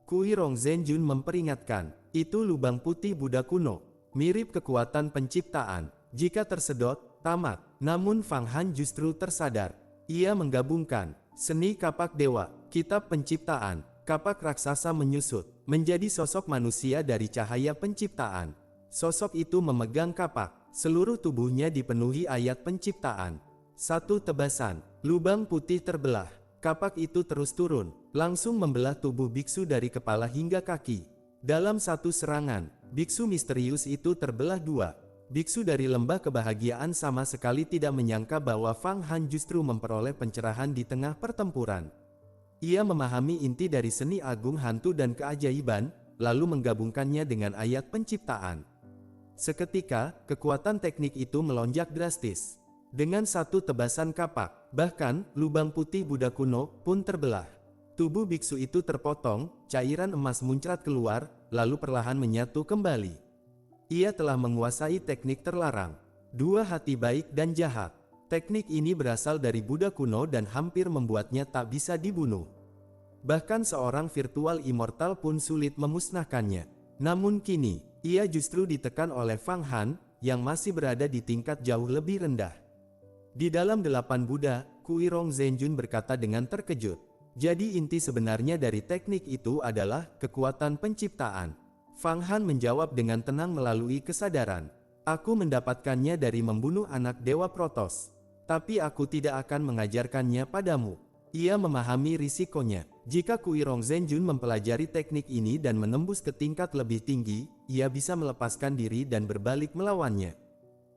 Kui Rong Zhenjun memperingatkan, itu lubang putih Buddha kuno. Mirip kekuatan penciptaan, jika tersedot, tamat. Namun Fang Han justru tersadar. Ia menggabungkan seni kapak dewa, kitab penciptaan, kapak raksasa menyusut, menjadi sosok manusia dari cahaya penciptaan. Sosok itu memegang kapak, seluruh tubuhnya dipenuhi ayat penciptaan. Satu tebasan, lubang putih terbelah, kapak itu terus turun, langsung membelah tubuh biksu dari kepala hingga kaki. Dalam satu serangan, biksu misterius itu terbelah dua. Biksu dari lembah kebahagiaan sama sekali tidak menyangka bahwa Fang Han justru memperoleh pencerahan di tengah pertempuran. Ia memahami inti dari seni agung hantu dan keajaiban, lalu menggabungkannya dengan ayat penciptaan. Seketika, kekuatan teknik itu melonjak drastis. Dengan satu tebasan kapak, bahkan lubang putih Buddha kuno pun terbelah. Tubuh biksu itu terpotong, cairan emas muncrat keluar, lalu perlahan menyatu kembali. Ia telah menguasai teknik terlarang. Dua hati baik dan jahat. Teknik ini berasal dari Buddha kuno dan hampir membuatnya tak bisa dibunuh. Bahkan seorang virtual immortal pun sulit memusnahkannya. Namun kini, ia justru ditekan oleh Fang Han, yang masih berada di tingkat jauh lebih rendah. Di dalam 8 Buddha, Kui Rong Zhenjun berkata dengan terkejut. Jadi inti sebenarnya dari teknik itu adalah kekuatan penciptaan. Fang Han menjawab dengan tenang melalui kesadaran. Aku mendapatkannya dari membunuh anak Dewa Protos. Tapi aku tidak akan mengajarkannya padamu. Ia memahami risikonya. Jika Kui Rong Zhenjun mempelajari teknik ini dan menembus ke tingkat lebih tinggi, ia bisa melepaskan diri dan berbalik melawannya.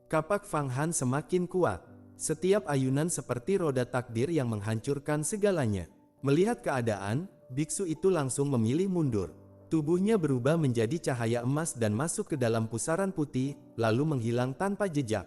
Kapak Fang Han semakin kuat. Setiap ayunan seperti roda takdir yang menghancurkan segalanya. Melihat keadaan, biksu itu langsung memilih mundur. Tubuhnya berubah menjadi cahaya emas dan masuk ke dalam pusaran putih, lalu menghilang tanpa jejak.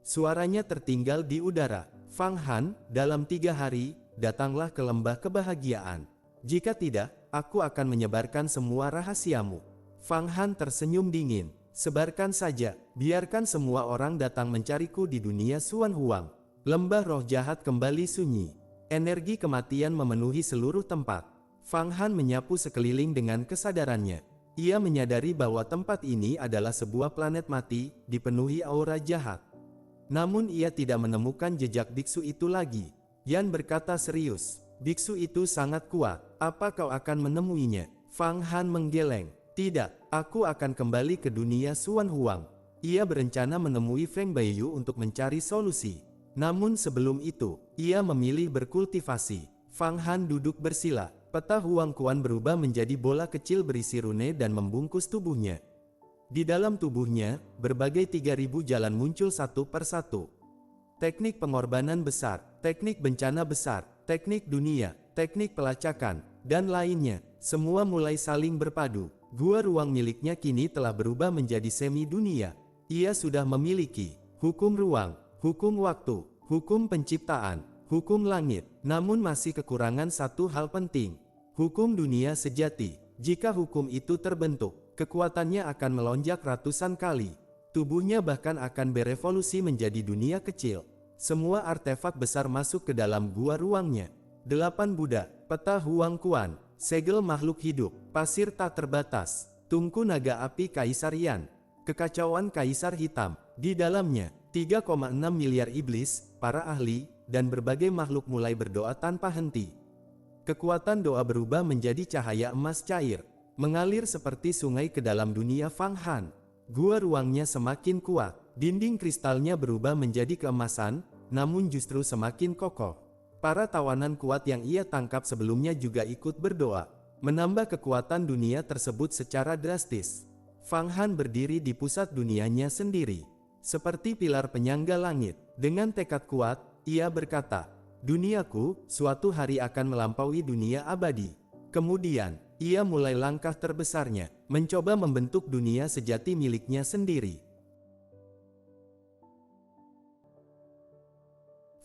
Suaranya tertinggal di udara. Fang Han, dalam 3 hari, datanglah ke lembah kebahagiaan. Jika tidak, aku akan menyebarkan semua rahasiamu. Fang Han tersenyum dingin. Sebarkan saja, biarkan semua orang datang mencariku di dunia Xuan Huang. Lembah roh jahat kembali sunyi. Energi kematian memenuhi seluruh tempat. Fang Han menyapu sekeliling dengan kesadarannya. Ia menyadari bahwa tempat ini adalah sebuah planet mati, dipenuhi aura jahat. Namun ia tidak menemukan jejak biksu itu lagi. Yan berkata serius, biksu itu sangat kuat, apa kau akan menemuinya? Fang Han menggeleng, tidak, aku akan kembali ke dunia Xuan Huang. Ia berencana menemui Feng Baiyu untuk mencari solusi. Namun sebelum itu, ia memilih berkultivasi. Fang Han duduk bersila, peta Huang Kuan berubah menjadi bola kecil berisi rune dan membungkus tubuhnya. Di dalam tubuhnya, berbagai 3000 jalan muncul satu persatu. Teknik pengorbanan besar, teknik bencana besar, teknik dunia, teknik pelacakan, dan lainnya, semua mulai saling berpadu. Gua ruang miliknya kini telah berubah menjadi semi dunia. Ia sudah memiliki hukum ruang, hukum waktu, hukum penciptaan, hukum langit, namun masih kekurangan satu hal penting. Hukum dunia sejati. Jika hukum itu terbentuk, kekuatannya akan melonjak ratusan kali. Tubuhnya bahkan akan berevolusi menjadi dunia kecil. Semua artefak besar masuk ke dalam gua ruangnya. 8 Buddha, peta Huang Kuan, segel makhluk hidup, pasir tak terbatas, tungku naga api Kaisar Yan, kekacauan Kaisar Hitam. Di dalamnya, 3,6 miliar iblis, para ahli, dan berbagai makhluk mulai berdoa tanpa henti. Kekuatan doa berubah menjadi cahaya emas cair, mengalir seperti sungai ke dalam dunia Fang Han. Gua ruangnya semakin kuat, dinding kristalnya berubah menjadi keemasan, namun justru semakin kokoh. Para tawanan kuat yang ia tangkap sebelumnya juga ikut berdoa, menambah kekuatan dunia tersebut secara drastis. Fang Han berdiri di pusat dunianya sendiri, seperti pilar penyangga langit. Dengan tekad kuat, ia berkata, "Duniaku, suatu hari akan melampaui dunia abadi." Kemudian, ia mulai langkah terbesarnya, mencoba membentuk dunia sejati miliknya sendiri.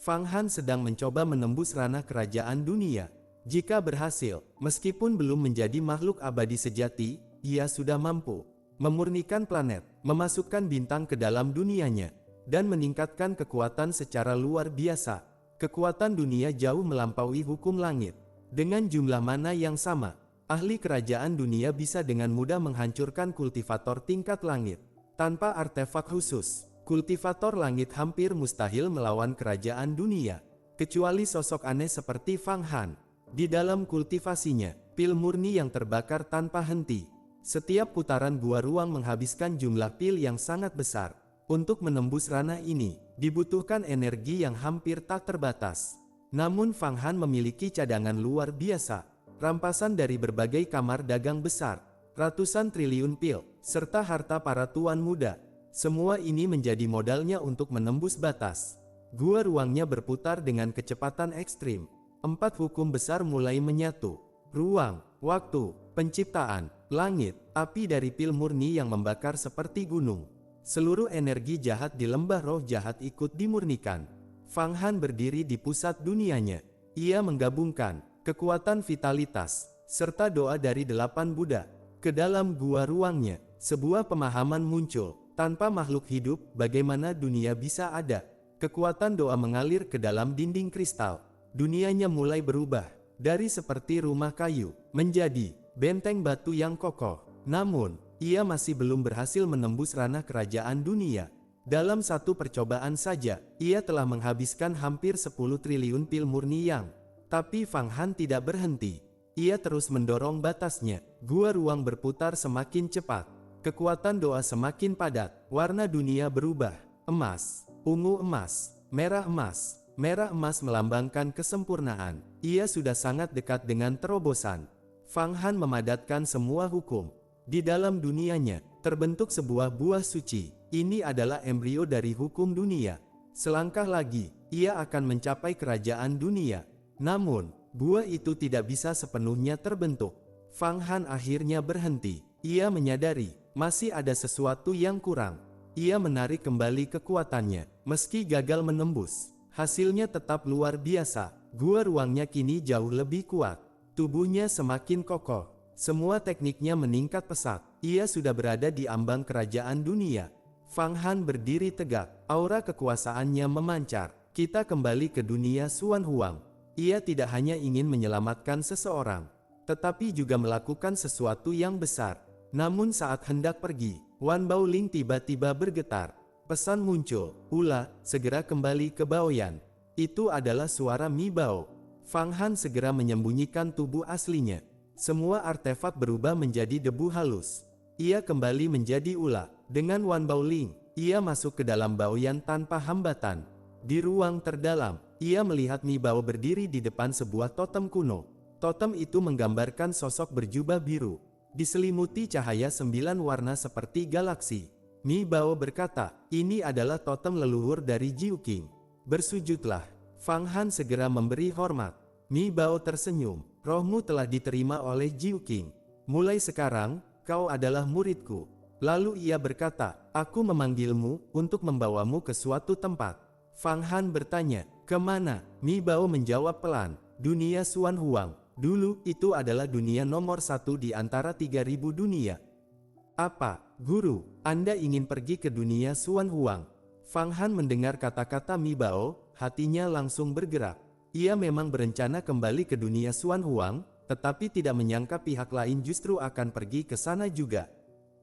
Fang Han sedang mencoba menembus ranah kerajaan dunia. Jika berhasil, meskipun belum menjadi makhluk abadi sejati, ia sudah mampu memurnikan planet, memasukkan bintang ke dalam dunianya, dan meningkatkan kekuatan secara luar biasa. Kekuatan dunia jauh melampaui hukum langit. Dengan jumlah mana yang sama, ahli kerajaan dunia bisa dengan mudah menghancurkan kultivator tingkat langit. Tanpa artefak khusus, kultivator langit hampir mustahil melawan kerajaan dunia. Kecuali sosok aneh seperti Fang Han. Di dalam kultivasinya, pil murni yang terbakar tanpa henti. Setiap putaran gua ruang menghabiskan jumlah pil yang sangat besar. Untuk menembus ranah ini, dibutuhkan energi yang hampir tak terbatas. Namun Fang Han memiliki cadangan luar biasa. Rampasan dari berbagai kamar dagang besar, ratusan triliun pil, serta harta para tuan muda. Semua ini menjadi modalnya untuk menembus batas. Gua ruangnya berputar dengan kecepatan ekstrim. 4 hukum besar mulai menyatu. Ruang, waktu, penciptaan, langit, api dari pil murni yang membakar seperti gunung. Seluruh energi jahat di lembah roh jahat ikut dimurnikan. Fang Han berdiri di pusat dunianya. Ia menggabungkan kekuatan vitalitas, serta doa dari 8 Buddha. Ke dalam gua ruangnya, sebuah pemahaman muncul. Tanpa makhluk hidup, bagaimana dunia bisa ada? Kekuatan doa mengalir ke dalam dinding kristal. Dunianya mulai berubah, dari seperti rumah kayu, menjadi benteng batu yang kokoh. Namun, ia masih belum berhasil menembus ranah kerajaan dunia. Dalam satu percobaan saja, ia telah menghabiskan hampir 10 triliun pil murni yang. Tapi Fang Han tidak berhenti. Ia terus mendorong batasnya. Gua ruang berputar semakin cepat. Kekuatan doa semakin padat. Warna dunia berubah. Emas, ungu emas, merah emas. Merah emas melambangkan kesempurnaan. Ia sudah sangat dekat dengan terobosan. Fang Han memadatkan semua hukum. Di dalam dunianya, terbentuk sebuah buah suci. Ini adalah embrio dari hukum dunia. Selangkah lagi, ia akan mencapai kerajaan dunia. Namun, buah itu tidak bisa sepenuhnya terbentuk. Fang Han akhirnya berhenti. Ia menyadari, masih ada sesuatu yang kurang. Ia menarik kembali kekuatannya. Meski gagal menembus, hasilnya tetap luar biasa. Gua ruangnya kini jauh lebih kuat. Tubuhnya semakin kokoh. Semua tekniknya meningkat pesat. Ia sudah berada di ambang kerajaan dunia. Fang Han berdiri tegak. Aura kekuasaannya memancar. Kita kembali ke dunia Xuan Huang. Ia tidak hanya ingin menyelamatkan seseorang, tetapi juga melakukan sesuatu yang besar. Namun saat hendak pergi, Wan Baoling tiba-tiba bergetar. Pesan muncul, "Ula, segera kembali ke Baoyan." Itu adalah suara Mi Bao. Fang Han segera menyembunyikan tubuh aslinya. Semua artefak berubah menjadi debu halus. Ia kembali menjadi Ula. Dengan Wan Baoling, ia masuk ke dalam Baoyan tanpa hambatan. Di ruang terdalam, ia melihat Mi Bao berdiri di depan sebuah totem kuno. Totem itu menggambarkan sosok berjubah biru, diselimuti cahaya 9 warna seperti galaksi. Mi Bao berkata, "Ini adalah totem leluhur dari Jiu Qing. Bersujudlah." Fang Han segera memberi hormat. Mi Bao tersenyum, "Rohmu telah diterima oleh Jiu Qing. Mulai sekarang, kau adalah muridku." Lalu ia berkata, "Aku memanggilmu untuk membawamu ke suatu tempat." Fang Han bertanya, "Kemana?" Mi Bao menjawab pelan, "Dunia Xuan Huang. Dulu, itu adalah dunia nomor 1 di antara 3000 dunia." "Apa, Guru, Anda ingin pergi ke dunia Xuan Huang?" Fang Han mendengar kata-kata Mi Bao, hatinya langsung bergerak. Ia memang berencana kembali ke dunia Xuan Huang, tetapi tidak menyangka pihak lain justru akan pergi ke sana juga.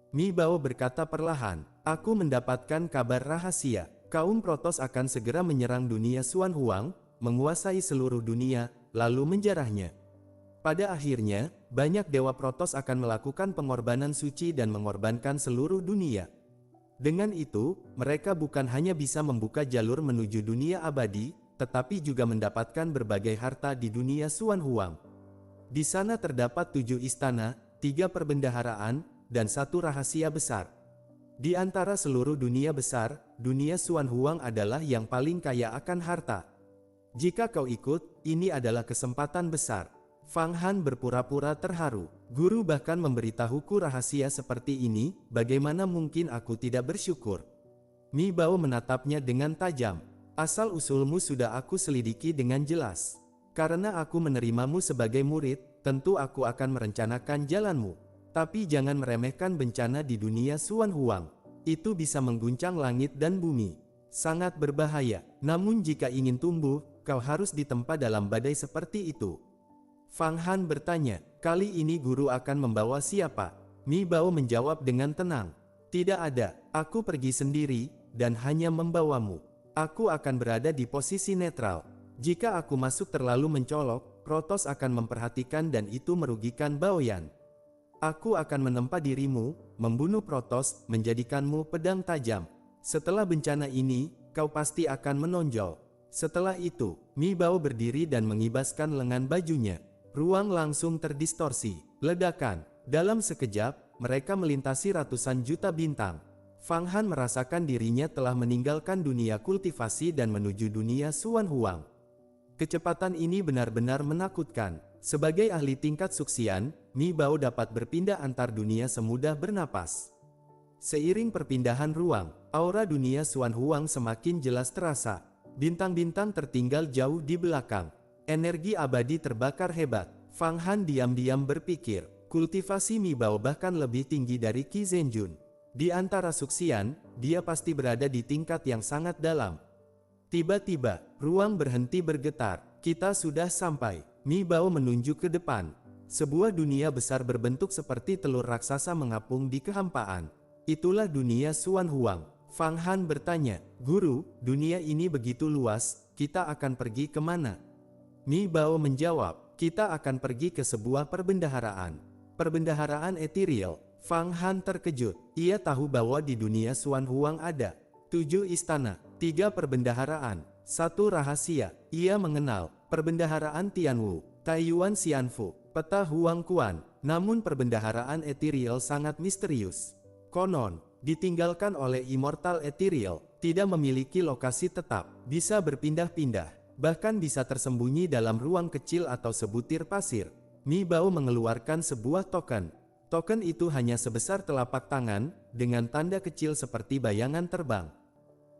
Mi Bao berkata perlahan, "Aku mendapatkan kabar rahasia. Kaum Protoss akan segera menyerang dunia Xuan Huang, menguasai seluruh dunia, lalu menjarahnya. Pada akhirnya, banyak dewa Protoss akan melakukan pengorbanan suci dan mengorbankan seluruh dunia. Dengan itu, mereka bukan hanya bisa membuka jalur menuju dunia abadi, tetapi juga mendapatkan berbagai harta di dunia Xuan Huang. Di sana terdapat 7 istana, 3 perbendaharaan, dan satu rahasia besar. Di antara seluruh dunia besar, dunia Xuan Huang adalah yang paling kaya akan harta. Jika kau ikut, ini adalah kesempatan besar. Fang Han berpura-pura terharu. Guru bahkan memberitahuku rahasia seperti ini, bagaimana mungkin aku tidak bersyukur? Mi Bao menatapnya dengan tajam. Asal-usulmu sudah aku selidiki dengan jelas. Karena aku menerimamu sebagai murid, tentu aku akan merencanakan jalanmu. Tapi jangan meremehkan bencana di dunia Xuan Huang. Itu bisa mengguncang langit dan bumi. Sangat berbahaya. Namun jika ingin tumbuh, kau harus ditempa dalam badai seperti itu. Fang Han bertanya, kali ini guru akan membawa siapa? Mi Bao menjawab dengan tenang. Tidak ada, aku pergi sendiri, dan hanya membawamu. Aku akan berada di posisi netral. Jika aku masuk terlalu mencolok, Protos akan memperhatikan dan itu merugikan Baoyan. Aku akan menempa dirimu, membunuh Protos, menjadikanmu pedang tajam. Setelah bencana ini, kau pasti akan menonjol. Setelah itu, Mi Bao berdiri dan mengibaskan lengan bajunya. Ruang langsung terdistorsi. Ledakan. Dalam sekejap, mereka melintasi ratusan juta bintang. Fang Han merasakan dirinya telah meninggalkan dunia kultivasi dan menuju dunia Xuan Huang. Kecepatan ini benar-benar menakutkan. Sebagai ahli tingkat suksian, Mi Bao dapat berpindah antar dunia semudah bernapas. Seiring perpindahan ruang, aura dunia Xuan Huang semakin jelas terasa. Bintang-bintang tertinggal jauh di belakang. Energi abadi terbakar hebat. Fang Han diam-diam berpikir, kultivasi Mi Bao bahkan lebih tinggi dari Qi Zhenjun. Di antara suksian, dia pasti berada di tingkat yang sangat dalam. Tiba-tiba, ruang berhenti bergetar. Kita sudah sampai. Mi Bao menunjuk ke depan. Sebuah dunia besar berbentuk seperti telur raksasa mengapung di kehampaan. Itulah dunia Xuan Huang. Fang Han bertanya, Guru, dunia ini begitu luas, kita akan pergi kemana? Mi Bao menjawab, kita akan pergi ke sebuah perbendaharaan. Perbendaharaan ethereal. Fang Han terkejut. Ia tahu bahwa di dunia Xuan Huang ada 7 istana, 3 perbendaharaan, 1 rahasia. Ia mengenal perbendaharaan Tianwu, Taiyuan Xianfu, peta Huang Quan. Namun perbendaharaan ethereal sangat misterius. Konon, ditinggalkan oleh Immortal Ethereal, tidak memiliki lokasi tetap, bisa berpindah-pindah, bahkan bisa tersembunyi dalam ruang kecil atau sebutir pasir. Mi Bao mengeluarkan sebuah token. Token itu hanya sebesar telapak tangan, dengan tanda kecil seperti bayangan terbang.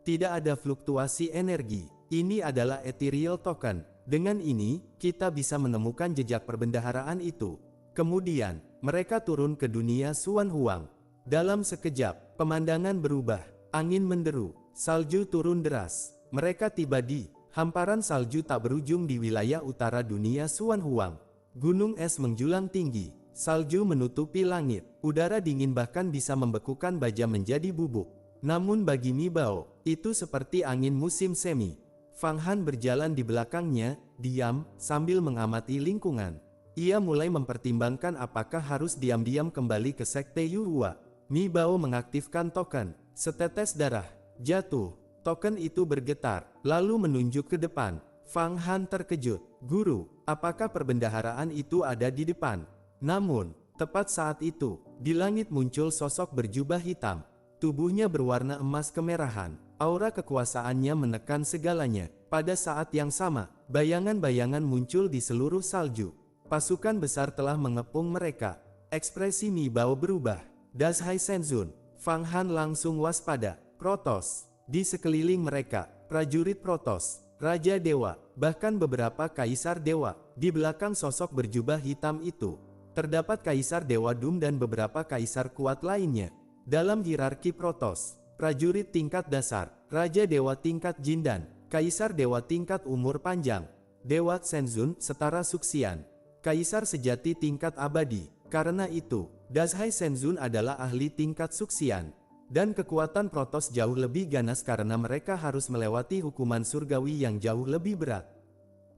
Tidak ada fluktuasi energi. Ini adalah ethereal token. Dengan ini, kita bisa menemukan jejak perbendaharaan itu. Kemudian, mereka turun ke dunia Xuan Huang. Dalam sekejap, pemandangan berubah. Angin menderu, salju turun deras. Mereka tiba di hamparan salju tak berujung di wilayah utara dunia Xuan Huang. Gunung es menjulang tinggi. Salju menutupi langit. Udara dingin bahkan bisa membekukan baja menjadi bubuk. Namun bagi Mi Bao, itu seperti angin musim semi. Fang Han berjalan di belakangnya, diam, sambil mengamati lingkungan. Ia mulai mempertimbangkan apakah harus diam-diam kembali ke Sekte Yuhua. Mi Bao mengaktifkan token. Setetes darah jatuh. Token itu bergetar, lalu menunjuk ke depan. Fang Han terkejut. Guru, apakah perbendaharaan itu ada di depan? Namun, tepat saat itu, di langit muncul sosok berjubah hitam. Tubuhnya berwarna emas kemerahan. Aura kekuasaannya menekan segalanya. Pada saat yang sama, bayangan-bayangan muncul di seluruh salju. Pasukan besar telah mengepung mereka. Ekspresi Mi Bao berubah. Das Hai Shenzun. Fang Han langsung waspada. Protos. Di sekeliling mereka, prajurit Protos, Raja Dewa, bahkan beberapa Kaisar Dewa. Di belakang sosok berjubah hitam itu, terdapat Kaisar Dewa Doom dan beberapa Kaisar kuat lainnya. Dalam hierarki Protos, prajurit tingkat dasar, Raja Dewa tingkat Jindan, Kaisar Dewa tingkat umur panjang, Dewa Shenzun setara suksian, Kaisar sejati tingkat abadi. Karena itu, Das Hai Shenzun adalah ahli tingkat suksian. Dan kekuatan Protos jauh lebih ganas karena mereka harus melewati hukuman surgawi yang jauh lebih berat.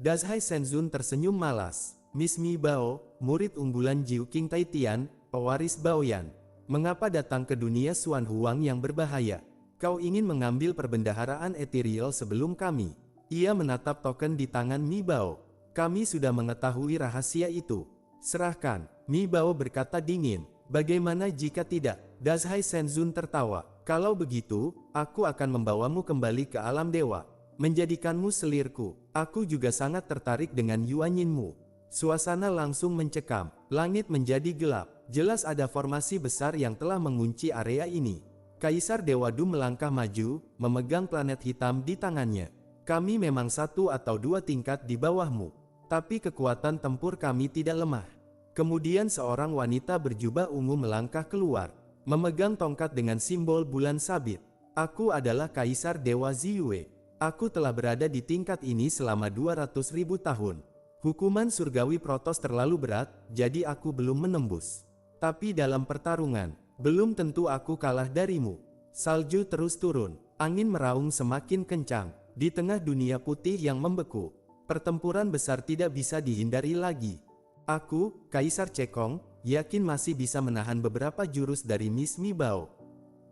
Das Hai Shenzun tersenyum malas. Miss Mi Bao, murid unggulan Jiu King Taitian, pewaris Baoyan. Mengapa datang ke dunia Xuan Huang yang berbahaya? Kau ingin mengambil perbendaharaan ethereal sebelum kami. Ia menatap token di tangan Mi Bao. Kami sudah mengetahui rahasia itu. Serahkan. Mi Bao berkata dingin. Bagaimana jika tidak? Dazhai Senzun tertawa. Kalau begitu, aku akan membawamu kembali ke alam dewa. Menjadikanmu selirku. Aku juga sangat tertarik dengan Yuanyinmu. Suasana langsung mencekam. Langit menjadi gelap. Jelas ada formasi besar yang telah mengunci area ini. Kaisar Dewa Du melangkah maju, memegang planet hitam di tangannya. Kami memang satu atau dua tingkat di bawahmu. Tapi kekuatan tempur kami tidak lemah. Kemudian seorang wanita berjubah ungu melangkah keluar, memegang tongkat dengan simbol bulan sabit. Aku adalah Kaisar Dewa Ziyue. Aku telah berada di tingkat ini selama 200.000 tahun. Hukuman surgawi Protos terlalu berat, jadi aku belum menembus. Tapi dalam pertarungan, belum tentu aku kalah darimu. Salju terus turun, angin meraung semakin kencang. Di tengah dunia putih yang membeku, pertempuran besar tidak bisa dihindari lagi. Aku, Kaisar Cekong, yakin masih bisa menahan beberapa jurus dari Miss Mi Bao.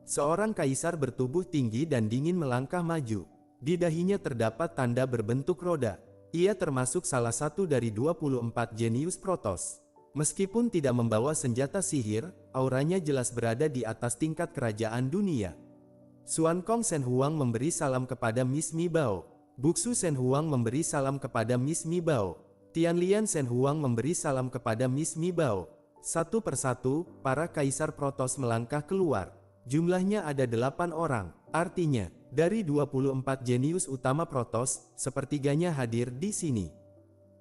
Seorang kaisar bertubuh tinggi dan dingin melangkah maju. Di dahinya terdapat tanda berbentuk roda. Ia termasuk salah satu dari 24 jenius Protos. Meskipun tidak membawa senjata sihir, auranya jelas berada di atas tingkat kerajaan dunia. Xuan Kong Shen Huang memberi salam kepada Miss Mi Bao. Buksu Shen Huang memberi salam kepada Miss Mi Bao. Tianlian Shen Huang memberi salam kepada Miss Mi Bao. Satu persatu, para kaisar Protos melangkah keluar. Jumlahnya ada 8 orang, artinya, dari 24 jenius utama Protos, sepertiganya hadir di sini.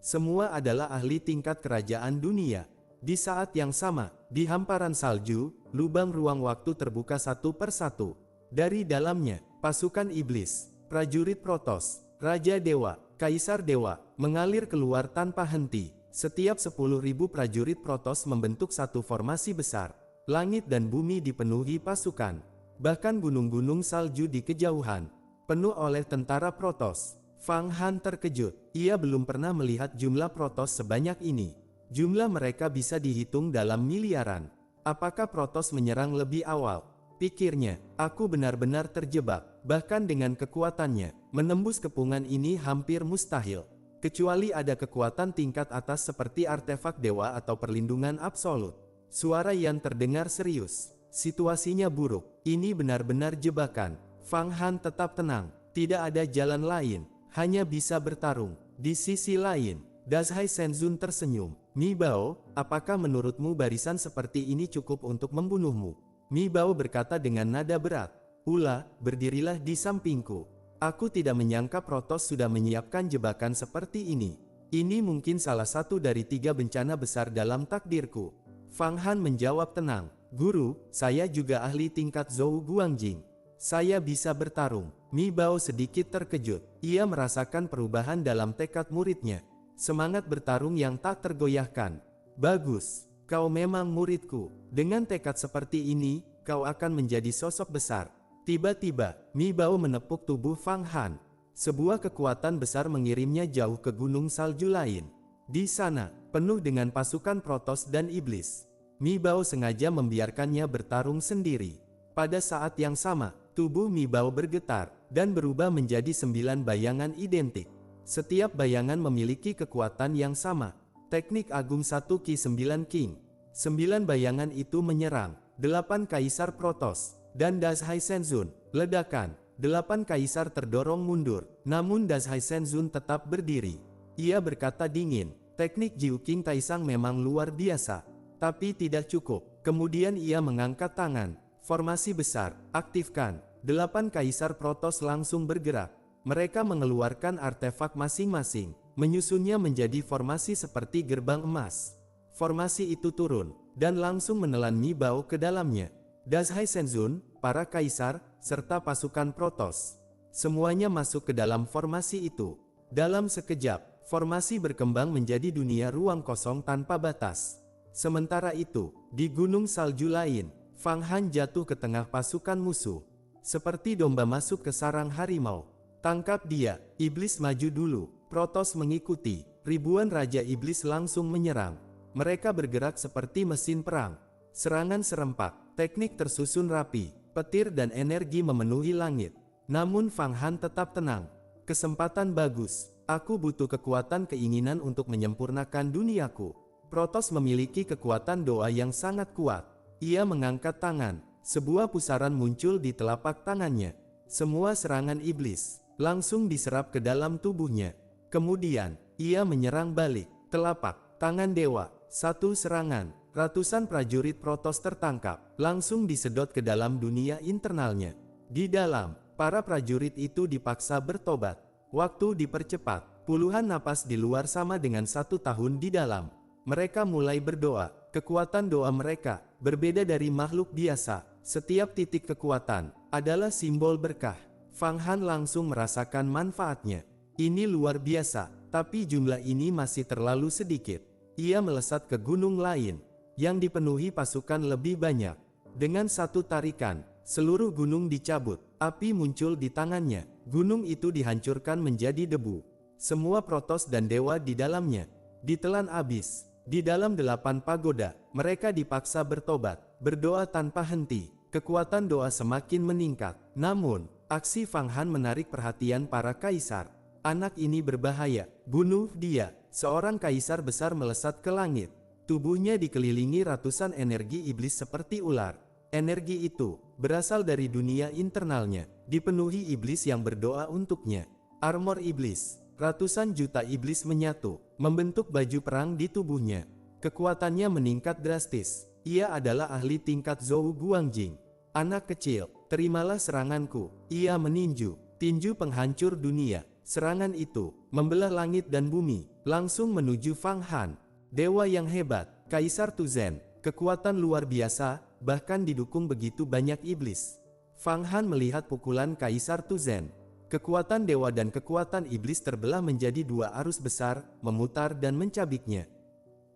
Semua adalah ahli tingkat kerajaan dunia. Di saat yang sama, di hamparan salju, lubang ruang waktu terbuka satu persatu. Dari dalamnya, pasukan iblis, prajurit Protos, Raja Dewa, Kaisar Dewa, mengalir keluar tanpa henti. Setiap 10.000 prajurit Protos membentuk satu formasi besar. Langit dan bumi dipenuhi pasukan. Bahkan gunung-gunung salju di kejauhan, penuh oleh tentara Protos. Fang Han terkejut. Ia belum pernah melihat jumlah Protos sebanyak ini. Jumlah mereka bisa dihitung dalam miliaran. Apakah Protos menyerang lebih awal? Pikirnya, aku benar-benar terjebak. Bahkan dengan kekuatannya, menembus kepungan ini hampir mustahil. Kecuali ada kekuatan tingkat atas seperti artefak dewa atau perlindungan absolut. Suara Yan terdengar serius. Situasinya buruk. Ini benar-benar jebakan. Fang Han tetap tenang. Tidak ada jalan lain. Hanya bisa bertarung. Di sisi lain, Dazhai Senzun tersenyum. Mi Bao, apakah menurutmu barisan seperti ini cukup untuk membunuhmu? Mi Bao berkata dengan nada berat. Ula, berdirilah di sampingku. Aku tidak menyangka Protos sudah menyiapkan jebakan seperti ini. Ini mungkin salah satu dari 3 bencana besar dalam takdirku. Fang Han menjawab tenang. Guru, saya juga ahli tingkat Zhou Guangjing. Saya bisa bertarung. Mi Bao sedikit terkejut. Ia merasakan perubahan dalam tekad muridnya. Semangat bertarung yang tak tergoyahkan. Bagus, kau memang muridku. Dengan tekad seperti ini, kau akan menjadi sosok besar. Tiba-tiba, Mi Bao menepuk tubuh Fang Han. Sebuah kekuatan besar mengirimnya jauh ke gunung salju lain. Di sana, penuh dengan pasukan Protos dan iblis. Mi Bao sengaja membiarkannya bertarung sendiri. Pada saat yang sama, tubuh Mi Bao bergetar, dan berubah menjadi 9 bayangan identik. Setiap bayangan memiliki kekuatan yang sama. Teknik Agung 1 Ki 9 King. 9 bayangan itu menyerang 8 kaisar Protos, dan Dazhai Senzun. Ledakan, 8 kaisar terdorong mundur, namun Dazhai Senzun tetap berdiri. Ia berkata dingin, teknik Jiu King Taisang memang luar biasa. Tapi tidak cukup. Kemudian ia mengangkat tangan. Formasi besar, aktifkan. 8 kaisar Protos langsung bergerak. Mereka mengeluarkan artefak masing-masing, menyusunnya menjadi formasi seperti gerbang emas. Formasi itu turun, dan langsung menelan Mi Bao ke dalamnya. Dazhai Senzun, para kaisar, serta pasukan Protos. Semuanya masuk ke dalam formasi itu. Dalam sekejap, formasi berkembang menjadi dunia ruang kosong tanpa batas. Sementara itu, di gunung salju lain, Fang Han jatuh ke tengah pasukan musuh. Seperti domba masuk ke sarang harimau. Tangkap dia, iblis maju dulu. Protos mengikuti. Ribuan raja iblis langsung menyerang. Mereka bergerak seperti mesin perang. Serangan serempak, teknik tersusun rapi, petir dan energi memenuhi langit. Namun Fang Han tetap tenang. Kesempatan bagus. Aku butuh kekuatan keinginan untuk menyempurnakan duniaku. Protos memiliki kekuatan doa yang sangat kuat. ia mengangkat tangan. Sebuah pusaran muncul di telapak tangannya. Semua serangan iblis langsung diserap ke dalam tubuhnya. Kemudian, ia menyerang balik. Telapak tangan dewa. Satu serangan. Ratusan prajurit Protoss tertangkap. Langsung disedot ke dalam dunia internalnya. Di dalam, para prajurit itu dipaksa bertobat. Waktu dipercepat. Puluhan napas di luar sama dengan 1 tahun di dalam. Mereka mulai berdoa. Kekuatan doa mereka berbeda dari makhluk biasa. Setiap titik kekuatan adalah simbol berkah. Fang Han langsung merasakan manfaatnya. Ini luar biasa, tapi jumlah ini masih terlalu sedikit. Ia melesat ke gunung lain, yang dipenuhi pasukan lebih banyak. Dengan satu tarikan, seluruh gunung dicabut. Api muncul di tangannya. Gunung itu dihancurkan menjadi debu. Semua Protoss dan dewa di dalamnya ditelan habis. Di dalam 8 pagoda, mereka dipaksa bertobat, berdoa tanpa henti. Kekuatan doa semakin meningkat. Namun, aksi Fang Han menarik perhatian para kaisar. Anak ini berbahaya, bunuh dia. Seorang kaisar besar melesat ke langit. Tubuhnya dikelilingi ratusan energi iblis seperti ular. Energi itu berasal dari dunia internalnya, dipenuhi iblis yang berdoa untuknya. Armor iblis. Ratusan juta iblis menyatu, membentuk baju perang di tubuhnya. Kekuatannya meningkat drastis. Ia adalah ahli tingkat Zhou Guangjing. Anak kecil, terimalah seranganku. Ia meninju, tinju penghancur dunia. Serangan itu membelah langit dan bumi, langsung menuju Fang Han. Dewa yang hebat, Kaisar Tuzhen, kekuatan luar biasa, bahkan didukung begitu banyak iblis. Fang Han melihat pukulan Kaisar Tuzhen. Kekuatan dewa dan kekuatan iblis terbelah menjadi 2 arus besar, memutar dan mencabiknya.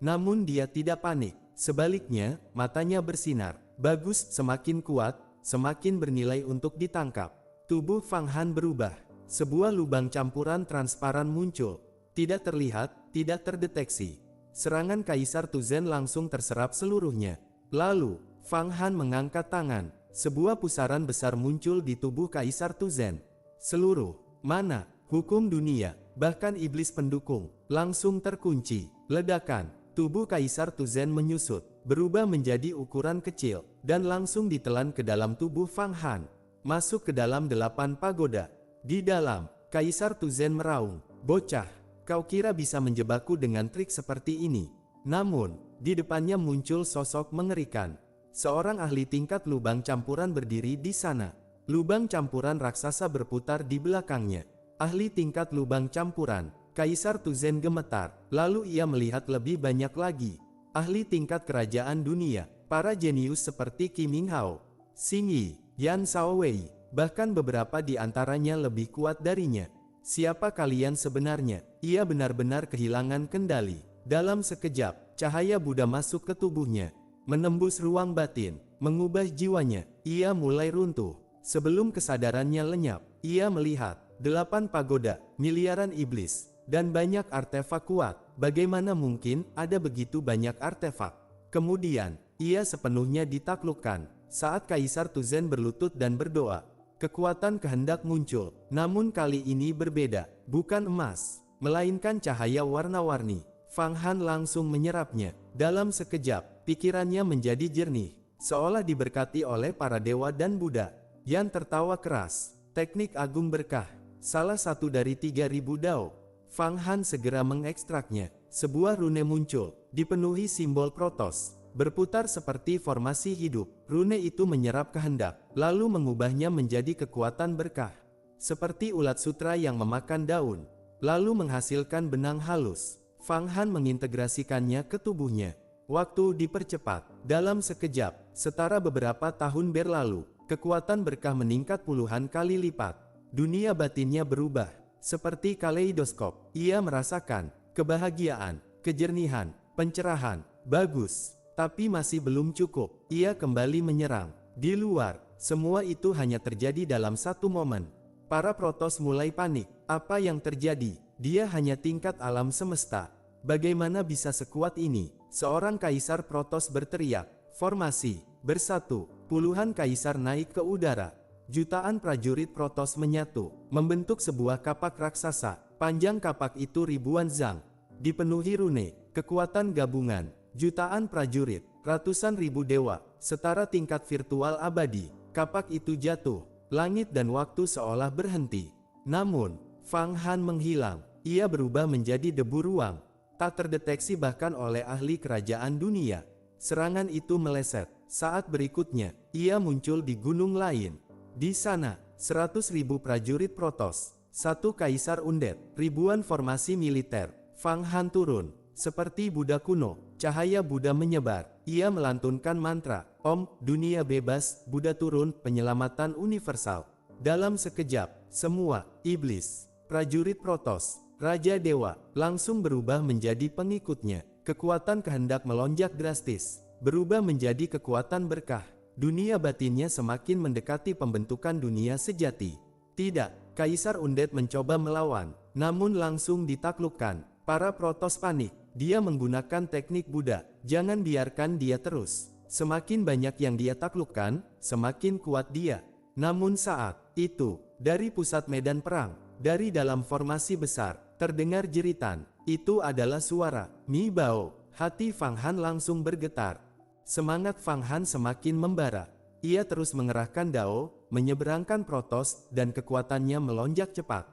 Namun dia tidak panik. Sebaliknya, matanya bersinar. Bagus, semakin kuat, semakin bernilai untuk ditangkap. Tubuh Fang Han berubah. Sebuah lubang campuran transparan muncul. Tidak terlihat, tidak terdeteksi. Serangan Kaisar Tuzhen langsung terserap seluruhnya. Lalu, Fang Han mengangkat tangan. Sebuah pusaran besar muncul di tubuh Kaisar Tuzhen. Seluruh mana, hukum dunia, bahkan iblis pendukung, langsung terkunci. Ledakan, tubuh Kaisar Tuzhen menyusut, berubah menjadi ukuran kecil, dan langsung ditelan ke dalam tubuh Fang Han. Masuk ke dalam 8 pagoda. Di dalam, Kaisar Tuzhen meraung, "Bocah, kau kira bisa menjebakku dengan trik seperti ini?" Namun, di depannya muncul sosok mengerikan. Seorang ahli tingkat lubang campuran berdiri di sana. Lubang campuran raksasa berputar di belakangnya. Ahli tingkat lubang campuran, Kaisar Tuzhen gemetar, lalu ia melihat lebih banyak lagi. Ahli tingkat kerajaan dunia, para jenius seperti Qi Minghao, Xing Yi, Yan Shaowei, bahkan beberapa di antaranya lebih kuat darinya. Siapa kalian sebenarnya? Ia benar-benar kehilangan kendali. Dalam sekejap, cahaya Buddha masuk ke tubuhnya, menembus ruang batin, mengubah jiwanya. Ia mulai runtuh. Sebelum kesadarannya lenyap, ia melihat 8 pagoda, miliaran iblis, dan banyak artefak kuat. Bagaimana mungkin ada begitu banyak artefak? Kemudian, ia sepenuhnya ditaklukkan. Saat Kaisar Tuzhen berlutut dan berdoa, kekuatan kehendak muncul. Namun kali ini berbeda, bukan emas, melainkan cahaya warna-warni. Fang Han langsung menyerapnya. Dalam sekejap, pikirannya menjadi jernih, seolah diberkati oleh para dewa dan Buddha. Yan tertawa keras. Teknik agung berkah. Salah satu dari 3000 dao. Fang Han segera mengekstraknya. Sebuah rune muncul, dipenuhi simbol Protoss. Berputar seperti formasi hidup. Rune itu menyerap kehendak, lalu mengubahnya menjadi kekuatan berkah. Seperti ulat sutra yang memakan daun, lalu menghasilkan benang halus. Fang Han mengintegrasikannya ke tubuhnya. Waktu dipercepat. Dalam sekejap, setara beberapa tahun berlalu, kekuatan berkah meningkat puluhan kali lipat. Dunia batinnya berubah. Seperti kaleidoskop, ia merasakan kebahagiaan, kejernihan, pencerahan. Bagus, tapi masih belum cukup. Ia kembali menyerang. Di luar, semua itu hanya terjadi dalam satu momen. Para Protoss mulai panik. Apa yang terjadi? Dia hanya tingkat alam semesta. Bagaimana bisa sekuat ini? Seorang kaisar Protoss berteriak. Formasi, bersatu. Puluhan kaisar naik ke udara. Jutaan prajurit Protoss menyatu, membentuk sebuah kapak raksasa. Panjang kapak itu ribuan zang. Dipenuhi rune, kekuatan gabungan. Jutaan prajurit ratusan ribu dewa, setara tingkat virtual abadi. Kapak itu jatuh, langit dan waktu seolah berhenti. Namun, Fang Han menghilang. Ia berubah menjadi debu ruang. Tak terdeteksi bahkan oleh ahli kerajaan dunia. Serangan itu meleset. Saat berikutnya, ia muncul di gunung lain. Di sana, 100.000 prajurit Protoss, satu kaisar undead, ribuan formasi militer. Fang Han turun. Seperti Buddha kuno, cahaya Buddha menyebar. Ia melantunkan mantra, Om, dunia bebas, Buddha turun, penyelamatan universal. Dalam sekejap, semua, iblis, prajurit Protoss, Raja Dewa, langsung berubah menjadi pengikutnya. Kekuatan kehendak melonjak drastis, berubah menjadi kekuatan berkah. Dunia batinnya semakin mendekati pembentukan dunia sejati. Tidak, Kaisar Undead mencoba melawan, namun langsung ditaklukkan. Para Protoss panik. Dia menggunakan teknik Buddha. Jangan biarkan dia terus. Semakin banyak yang dia taklukkan, semakin kuat dia. Namun saat itu, dari pusat medan perang, dari dalam formasi besar, terdengar jeritan. Itu adalah suara Mi Bao. Hati Fang Han langsung bergetar. Semangat Fang Han semakin membara. Ia terus mengerahkan Dao, menyeberangkan Protoss, dan kekuatannya melonjak cepat.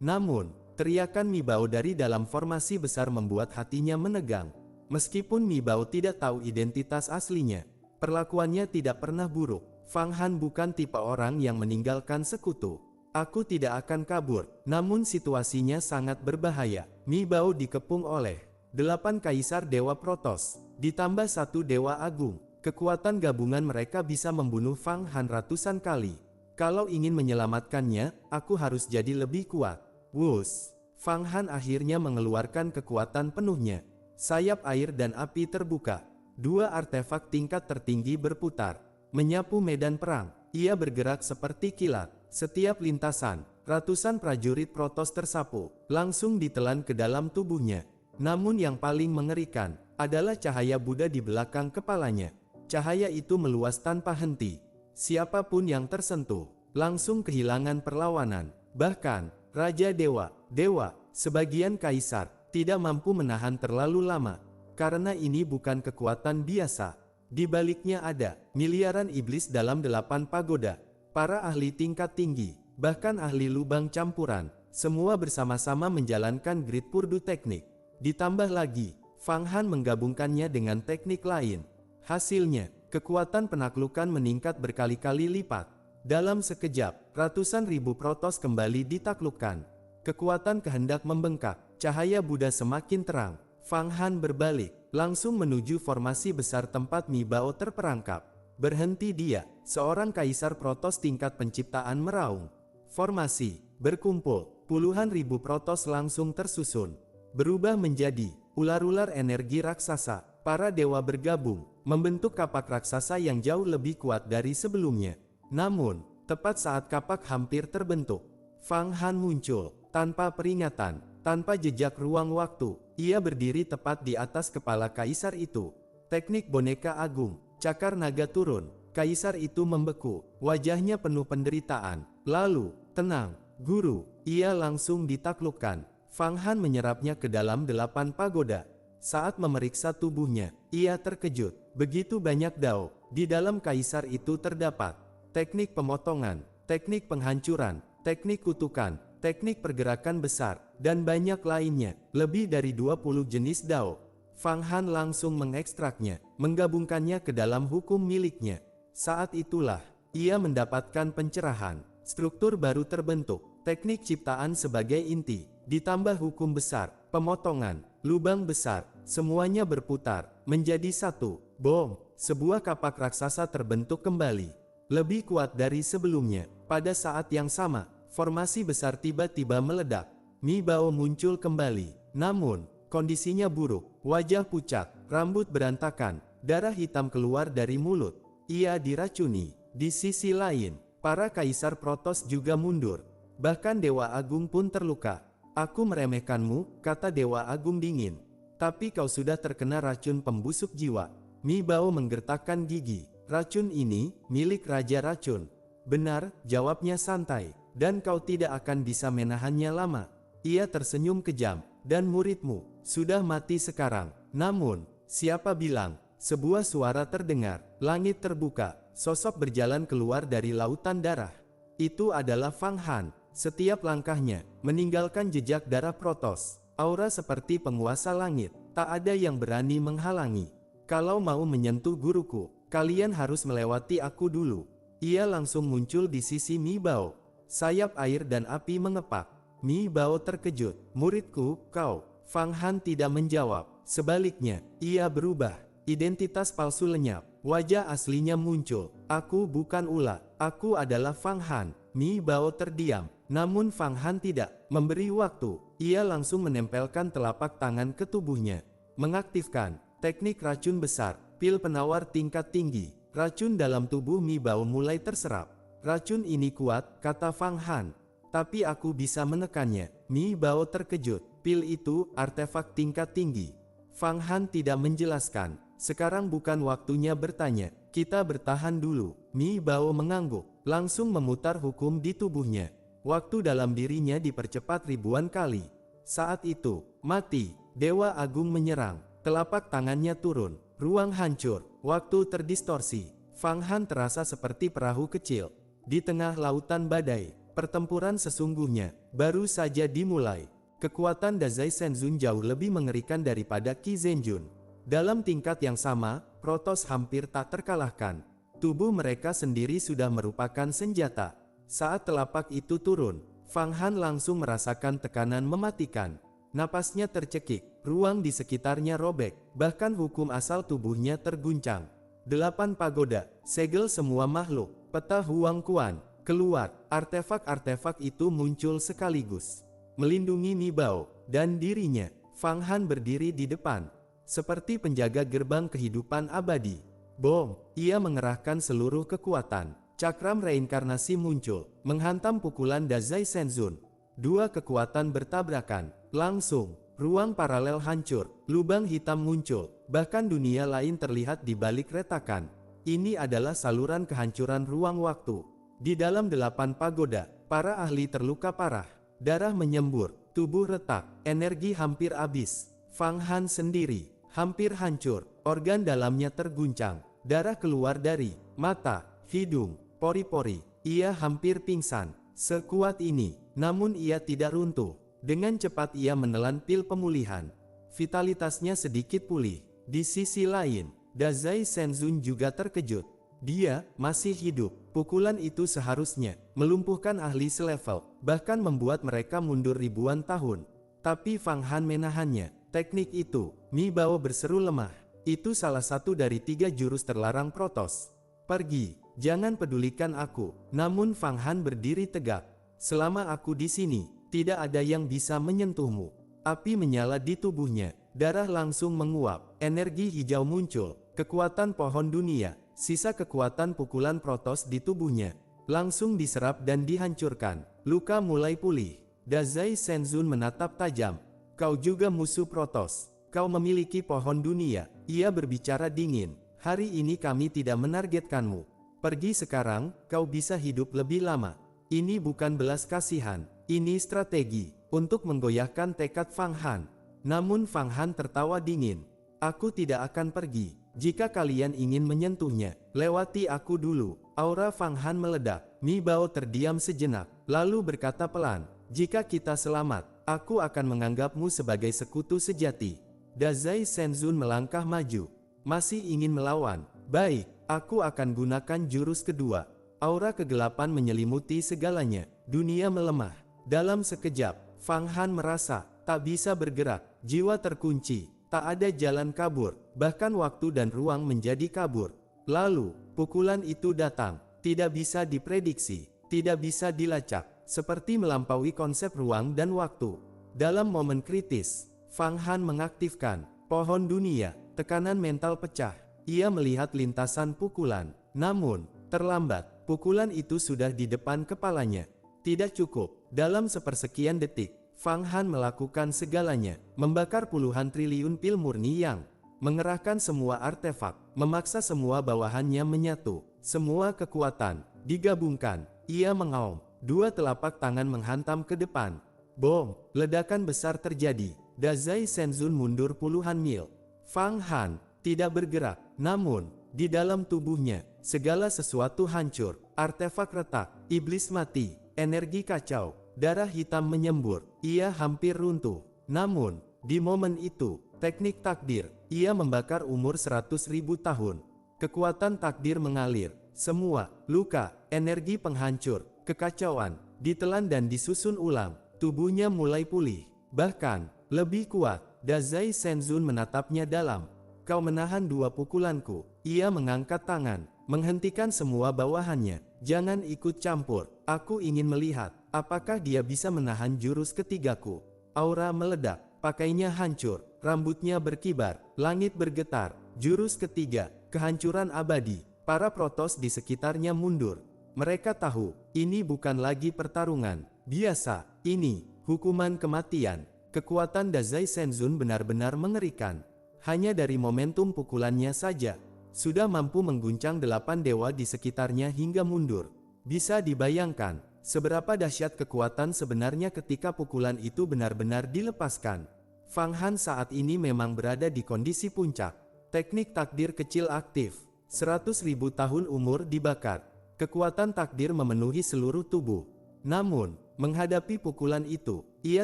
Namun, teriakan Mi Bao dari dalam formasi besar membuat hatinya menegang. Meskipun Mi Bao tidak tahu identitas aslinya, perlakuannya tidak pernah buruk. Fang Han bukan tipe orang yang meninggalkan sekutu. Aku tidak akan kabur, namun situasinya sangat berbahaya. Mi Bao dikepung oleh 8 kaisar dewa Protoss, ditambah 1 dewa agung. Kekuatan gabungan mereka bisa membunuh Fang Han ratusan kali. Kalau ingin menyelamatkannya, aku harus jadi lebih kuat. Wus, Fang Han akhirnya mengeluarkan kekuatan penuhnya. Sayap air dan api terbuka. 2 artefak tingkat tertinggi berputar, menyapu medan perang. Ia bergerak seperti kilat. Setiap lintasan, ratusan prajurit Protoss tersapu, langsung ditelan ke dalam tubuhnya. Namun yang paling mengerikan, adalah cahaya Buddha di belakang kepalanya. Cahaya itu meluas tanpa henti. Siapapun yang tersentuh, langsung kehilangan perlawanan. Bahkan, Raja Dewa, sebagian kaisar, tidak mampu menahan terlalu lama. Karena ini bukan kekuatan biasa. Di baliknya ada miliaran iblis dalam 8 pagoda. Para ahli tingkat tinggi, bahkan ahli lubang campuran, semua bersama-sama menjalankan grid purdu teknik. Ditambah lagi, Fang Han menggabungkannya dengan teknik lain. Hasilnya, kekuatan penaklukan meningkat berkali-kali lipat. Dalam sekejap, ratusan ribu Protoss kembali ditaklukkan. Kekuatan kehendak membengkak, cahaya Buddha semakin terang. Fang Han berbalik, langsung menuju formasi besar tempat Mi Bao terperangkap. Berhenti dia, seorang kaisar Protoss tingkat penciptaan meraung. Formasi, berkumpul, puluhan ribu Protoss langsung tersusun. Berubah menjadi ular-ular energi raksasa. Para dewa bergabung, membentuk kapak raksasa yang jauh lebih kuat dari sebelumnya. Namun, tepat saat kapak hampir terbentuk, Fang Han muncul, tanpa peringatan, tanpa jejak ruang waktu. Ia berdiri tepat di atas kepala kaisar itu. Teknik boneka agung, cakar naga turun. Kaisar itu membeku, wajahnya penuh penderitaan. Lalu, tenang, guru, ia langsung ditaklukkan. Fang Han menyerapnya ke dalam 8 pagoda. Saat memeriksa tubuhnya, ia terkejut. Begitu banyak Dao, di dalam kaisar itu terdapat teknik pemotongan, teknik penghancuran, teknik kutukan, teknik pergerakan besar, dan banyak lainnya. Lebih dari 20 jenis Dao. Fang Han langsung mengekstraknya, menggabungkannya ke dalam hukum miliknya. Saat itulah, ia mendapatkan pencerahan. Struktur baru terbentuk, teknik ciptaan sebagai inti, ditambah hukum besar, pemotongan, lubang besar, semuanya berputar, menjadi satu. Bom, sebuah kapak raksasa terbentuk kembali. Lebih kuat dari sebelumnya. Pada saat yang sama, formasi besar tiba-tiba meledak. Mi Bao muncul kembali. Namun, kondisinya buruk. Wajah pucat, rambut berantakan, darah hitam keluar dari mulut. Ia diracuni. Di sisi lain, para kaisar Protoss juga mundur. Bahkan Dewa Agung pun terluka. Aku meremehkanmu, kata Dewa Agung dingin. Tapi kau sudah terkena racun pembusuk jiwa. Mi Bao menggertakkan gigi. Racun ini, milik Raja Racun. Benar, jawabnya santai. Dan kau tidak akan bisa menahannya lama. Ia tersenyum kejam. Dan muridmu, sudah mati sekarang. Namun, siapa bilang, sebuah suara terdengar, langit terbuka, sosok berjalan keluar dari lautan darah. Itu adalah Fang Han. Setiap langkahnya meninggalkan jejak darah Protoss. Aura seperti penguasa langit, tak ada yang berani menghalangi. Kalau mau menyentuh guruku, kalian harus melewati aku dulu. Ia langsung muncul di sisi Mi Bao. Sayap air dan api mengepak. Mi Bao terkejut. Muridku, kau. Fang Han tidak menjawab. Sebaliknya, ia berubah. Identitas palsu lenyap. Wajah aslinya muncul. Aku bukan ulat. Aku adalah Fang Han. Mi Bao terdiam. Namun Fang Han tidak memberi waktu. Ia langsung menempelkan telapak tangan ke tubuhnya. Mengaktifkan teknik racun besar. Pil penawar tingkat tinggi. Racun dalam tubuh Mi Bao mulai terserap. Racun ini kuat, kata Fang Han. Tapi aku bisa menekannya. Mi Bao terkejut. Pil itu artefak tingkat tinggi. Fang Han tidak menjelaskan. Sekarang bukan waktunya bertanya. Kita bertahan dulu. Mi Bao mengangguk. Langsung memutar hukum di tubuhnya. Waktu dalam dirinya dipercepat ribuan kali. Saat itu, mati. Dewa Agung menyerang. Telapak tangannya turun. Ruang hancur. Waktu terdistorsi. Fang Han terasa seperti perahu kecil. Di tengah lautan badai. Pertempuran sesungguhnya baru saja dimulai. Kekuatan Dazai Shenzhen jauh lebih mengerikan daripada Qi Zhenjun. Dalam tingkat yang sama, Protoss hampir tak terkalahkan. Tubuh mereka sendiri sudah merupakan senjata. Saat telapak itu turun, Fang Han langsung merasakan tekanan mematikan. Napasnya tercekik, ruang di sekitarnya robek, bahkan hukum asal tubuhnya terguncang. 8 pagoda, segel semua makhluk, peta Huang Quan, keluar. Artefak-artefak itu muncul sekaligus. Melindungi Mi Bao dan dirinya. Fang Han berdiri di depan, seperti penjaga gerbang kehidupan abadi. Bom! Ia mengerahkan seluruh kekuatan. Cakram reinkarnasi muncul, menghantam pukulan Dazai Shenzhen. Dua kekuatan bertabrakan. Langsung, ruang paralel hancur, lubang hitam muncul, bahkan dunia lain terlihat di balik retakan. Ini adalah saluran kehancuran ruang waktu. Di dalam 8 pagoda, para ahli terluka parah. Darah menyembur, tubuh retak, energi hampir habis. Fang Han sendiri hampir hancur, organ dalamnya terguncang. Darah keluar dari mata, hidung, pori-pori. Ia hampir pingsan. Sekuat ini, namun ia tidak runtuh. Dengan cepat ia menelan pil pemulihan. Vitalitasnya sedikit pulih. Di sisi lain, Dazai Shenzhen juga terkejut. Dia masih hidup. Pukulan itu seharusnya melumpuhkan ahli selevel, bahkan membuat mereka mundur ribuan tahun. Tapi Fang Han menahannya. Teknik itu, Mi Bao berseru lemah. Itu salah satu dari 3 jurus terlarang Protoss. Pergi, jangan pedulikan aku. Namun Fang Han berdiri tegak. Selama aku di sini, tidak ada yang bisa menyentuhmu. Api menyala di tubuhnya, darah langsung menguap, energi hijau muncul, kekuatan pohon dunia, sisa kekuatan pukulan Protoss di tubuhnya, langsung diserap dan dihancurkan. Luka mulai pulih. Dazai Shenzhen menatap tajam. Kau juga musuh Protoss. Kau memiliki pohon dunia. Ia berbicara dingin. Hari ini kami tidak menargetkanmu. Pergi sekarang, kau bisa hidup lebih lama. Ini bukan belas kasihan. Ini strategi untuk menggoyahkan tekad Fang Han. Namun Fang Han tertawa dingin. Aku tidak akan pergi. Jika kalian ingin menyentuhnya, lewati aku dulu. Aura Fang Han meledak. Mi Bao terdiam sejenak, lalu berkata pelan, jika kita selamat, aku akan menganggapmu sebagai sekutu sejati. Dazai Shenzhen melangkah maju. Masih ingin melawan? Baik, aku akan gunakan jurus kedua. Aura kegelapan menyelimuti segalanya. Dunia melemah. Dalam sekejap, Fang Han merasa tak bisa bergerak. Jiwa terkunci. Tak ada jalan kabur. Bahkan waktu dan ruang menjadi kabur. Lalu, pukulan itu datang. Tidak bisa diprediksi. Tidak bisa dilacak. Seperti melampaui konsep ruang dan waktu. Dalam momen kritis, Fang Han mengaktifkan pohon dunia. Tekanan mental pecah. Ia melihat lintasan pukulan. Namun, terlambat. Pukulan itu sudah di depan kepalanya. Tidak cukup. Dalam sepersekian detik, Fang Han melakukan segalanya. Membakar puluhan triliun pil murni yang mengerahkan semua artefak. Memaksa semua bawahannya menyatu. Semua kekuatan digabungkan. Ia mengaum. 2 telapak tangan menghantam ke depan. Bom! Ledakan besar terjadi. Dazai Shenzhen mundur puluhan mil. Fang Han tidak bergerak. Namun, di dalam tubuhnya, segala sesuatu hancur, artefak retak, iblis mati, energi kacau, darah hitam menyembur, ia hampir runtuh. Namun, di momen itu, teknik takdir, ia membakar umur 100.000 tahun. Kekuatan takdir mengalir, semua, luka, energi penghancur, kekacauan, ditelan dan disusun ulang, tubuhnya mulai pulih. Bahkan, lebih kuat, Dazai Senzun menatapnya dalam. Kau menahan 2 pukulanku. Ia mengangkat tangan, menghentikan semua bawahannya. Jangan ikut campur, aku ingin melihat, apakah dia bisa menahan jurus ketigaku. Aura meledak, pakainya hancur, rambutnya berkibar, langit bergetar. Jurus ketiga, kehancuran abadi. Para protos di sekitarnya mundur. Mereka tahu, ini bukan lagi pertarungan biasa, ini hukuman kematian. Kekuatan Dazai Senzun benar-benar mengerikan. Hanya dari momentum pukulannya saja, sudah mampu mengguncang 8 dewa di sekitarnya hingga mundur. Bisa dibayangkan, seberapa dahsyat kekuatan sebenarnya ketika pukulan itu benar-benar dilepaskan. Fang Han saat ini memang berada di kondisi puncak. Teknik takdir kecil aktif. 100.000 tahun umur dibakar. Kekuatan takdir memenuhi seluruh tubuh. Namun, menghadapi pukulan itu, ia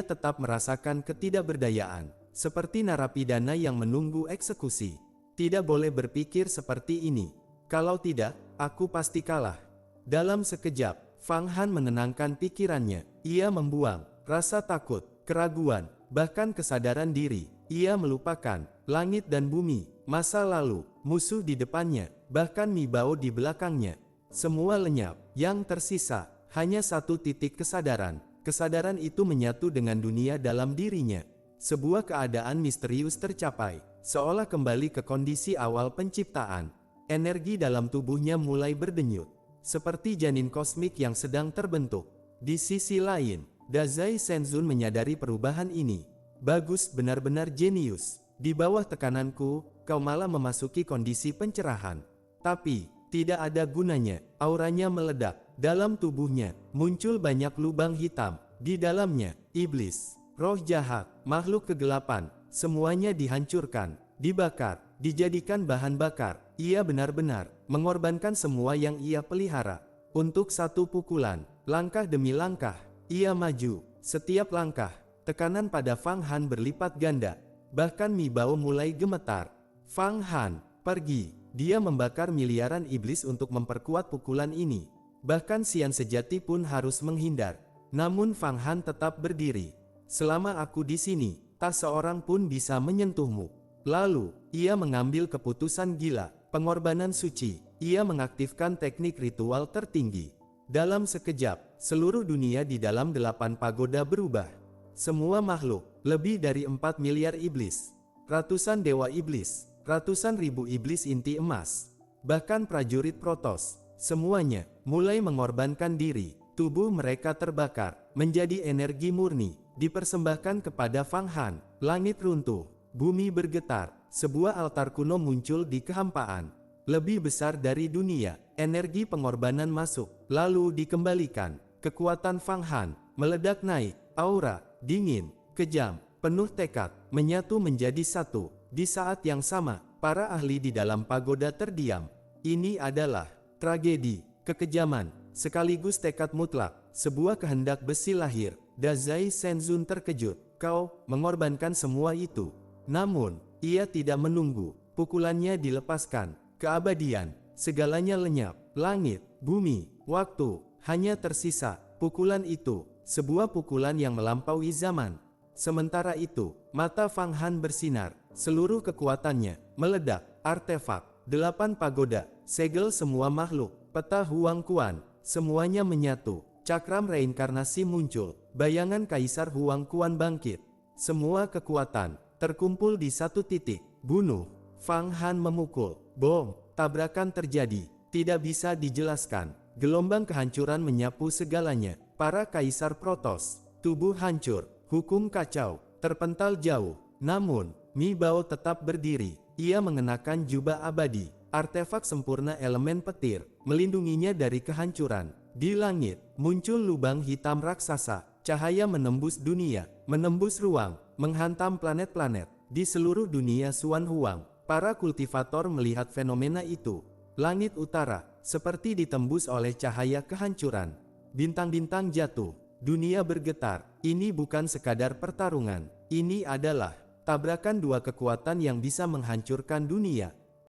tetap merasakan ketidakberdayaan. Seperti narapidana yang menunggu eksekusi. Tidak boleh berpikir seperti ini. Kalau tidak, aku pasti kalah. Dalam sekejap, Fang Han menenangkan pikirannya. Ia membuang rasa takut, keraguan, bahkan kesadaran diri. Ia melupakan langit dan bumi, masa lalu, musuh di depannya, bahkan Mi Bao di belakangnya. Semua lenyap. Yang tersisa hanya satu titik kesadaran. Kesadaran itu menyatu dengan dunia dalam dirinya. Sebuah keadaan misterius tercapai, seolah kembali ke kondisi awal penciptaan. Energi dalam tubuhnya mulai berdenyut, seperti janin kosmik yang sedang terbentuk. Di sisi lain, Dazai Senzun menyadari perubahan ini. Bagus, benar-benar jenius. Di bawah tekananku, kau malah memasuki kondisi pencerahan. Tapi, tidak ada gunanya. Auranya meledak. Dalam tubuhnya, muncul banyak lubang hitam. Di dalamnya, iblis, roh jahat, makhluk kegelapan, semuanya dihancurkan, dibakar, dijadikan bahan bakar. Ia benar-benar mengorbankan semua yang ia pelihara. Untuk satu pukulan, langkah demi langkah, ia maju. Setiap langkah, tekanan pada Fang Han berlipat ganda. Bahkan Mi Bao mulai gemetar. Fang Han, pergi. Dia membakar miliaran iblis untuk memperkuat pukulan ini. Bahkan Xian sejati pun harus menghindar. Namun Fang Han tetap berdiri. Selama aku di sini, tak seorang pun bisa menyentuhmu. Lalu, ia mengambil keputusan gila, pengorbanan suci. Ia mengaktifkan teknik ritual tertinggi. Dalam sekejap, seluruh dunia di dalam 8 pagoda berubah. Semua makhluk, lebih dari 4 miliar iblis, ratusan dewa iblis, ratusan ribu iblis inti emas, bahkan prajurit protos, semuanya mulai mengorbankan diri. Tubuh mereka terbakar, menjadi energi murni, dipersembahkan kepada Fang Han. Langit runtuh, bumi bergetar, sebuah altar kuno muncul di kehampaan. Lebih besar dari dunia, energi pengorbanan masuk, lalu dikembalikan. Kekuatan Fang Han meledak naik, aura dingin, kejam, penuh tekad, menyatu menjadi satu. Di saat yang sama, para ahli di dalam pagoda terdiam. Ini adalah tragedi, kekejaman, sekaligus tekad mutlak. Sebuah kehendak besi lahir. Dazai Senzun terkejut. Kau mengorbankan semua itu. Namun, ia tidak menunggu. Pukulannya dilepaskan. Keabadian, segalanya lenyap. Langit, bumi, waktu, hanya tersisa pukulan itu. Sebuah pukulan yang melampaui zaman. Sementara itu, mata Fang Han bersinar. Seluruh kekuatannya meledak. Artefak, 8 pagoda, segel semua makhluk, peta Huang Kuan, semuanya menyatu. Cakram reinkarnasi muncul. Bayangan Kaisar Huang Kuan bangkit. Semua kekuatan terkumpul di satu titik. Bunuh. Fang Han memukul. Bom. Tabrakan terjadi. Tidak bisa dijelaskan. Gelombang kehancuran menyapu segalanya. Para kaisar protos. Tubuh hancur. Hukum kacau. Terpental jauh. Namun, Mi Bao tetap berdiri. Ia mengenakan jubah abadi. Artefak sempurna elemen petir. Melindunginya dari kehancuran. Di langit, muncul lubang hitam raksasa. Cahaya menembus dunia. Menembus ruang. Menghantam planet-planet. Di seluruh dunia Xuan Huang. Para kultivator melihat fenomena itu. Langit utara, seperti ditembus oleh cahaya kehancuran. Bintang-bintang jatuh, dunia bergetar. Ini bukan sekadar pertarungan. Ini adalah tabrakan dua kekuatan yang bisa menghancurkan dunia.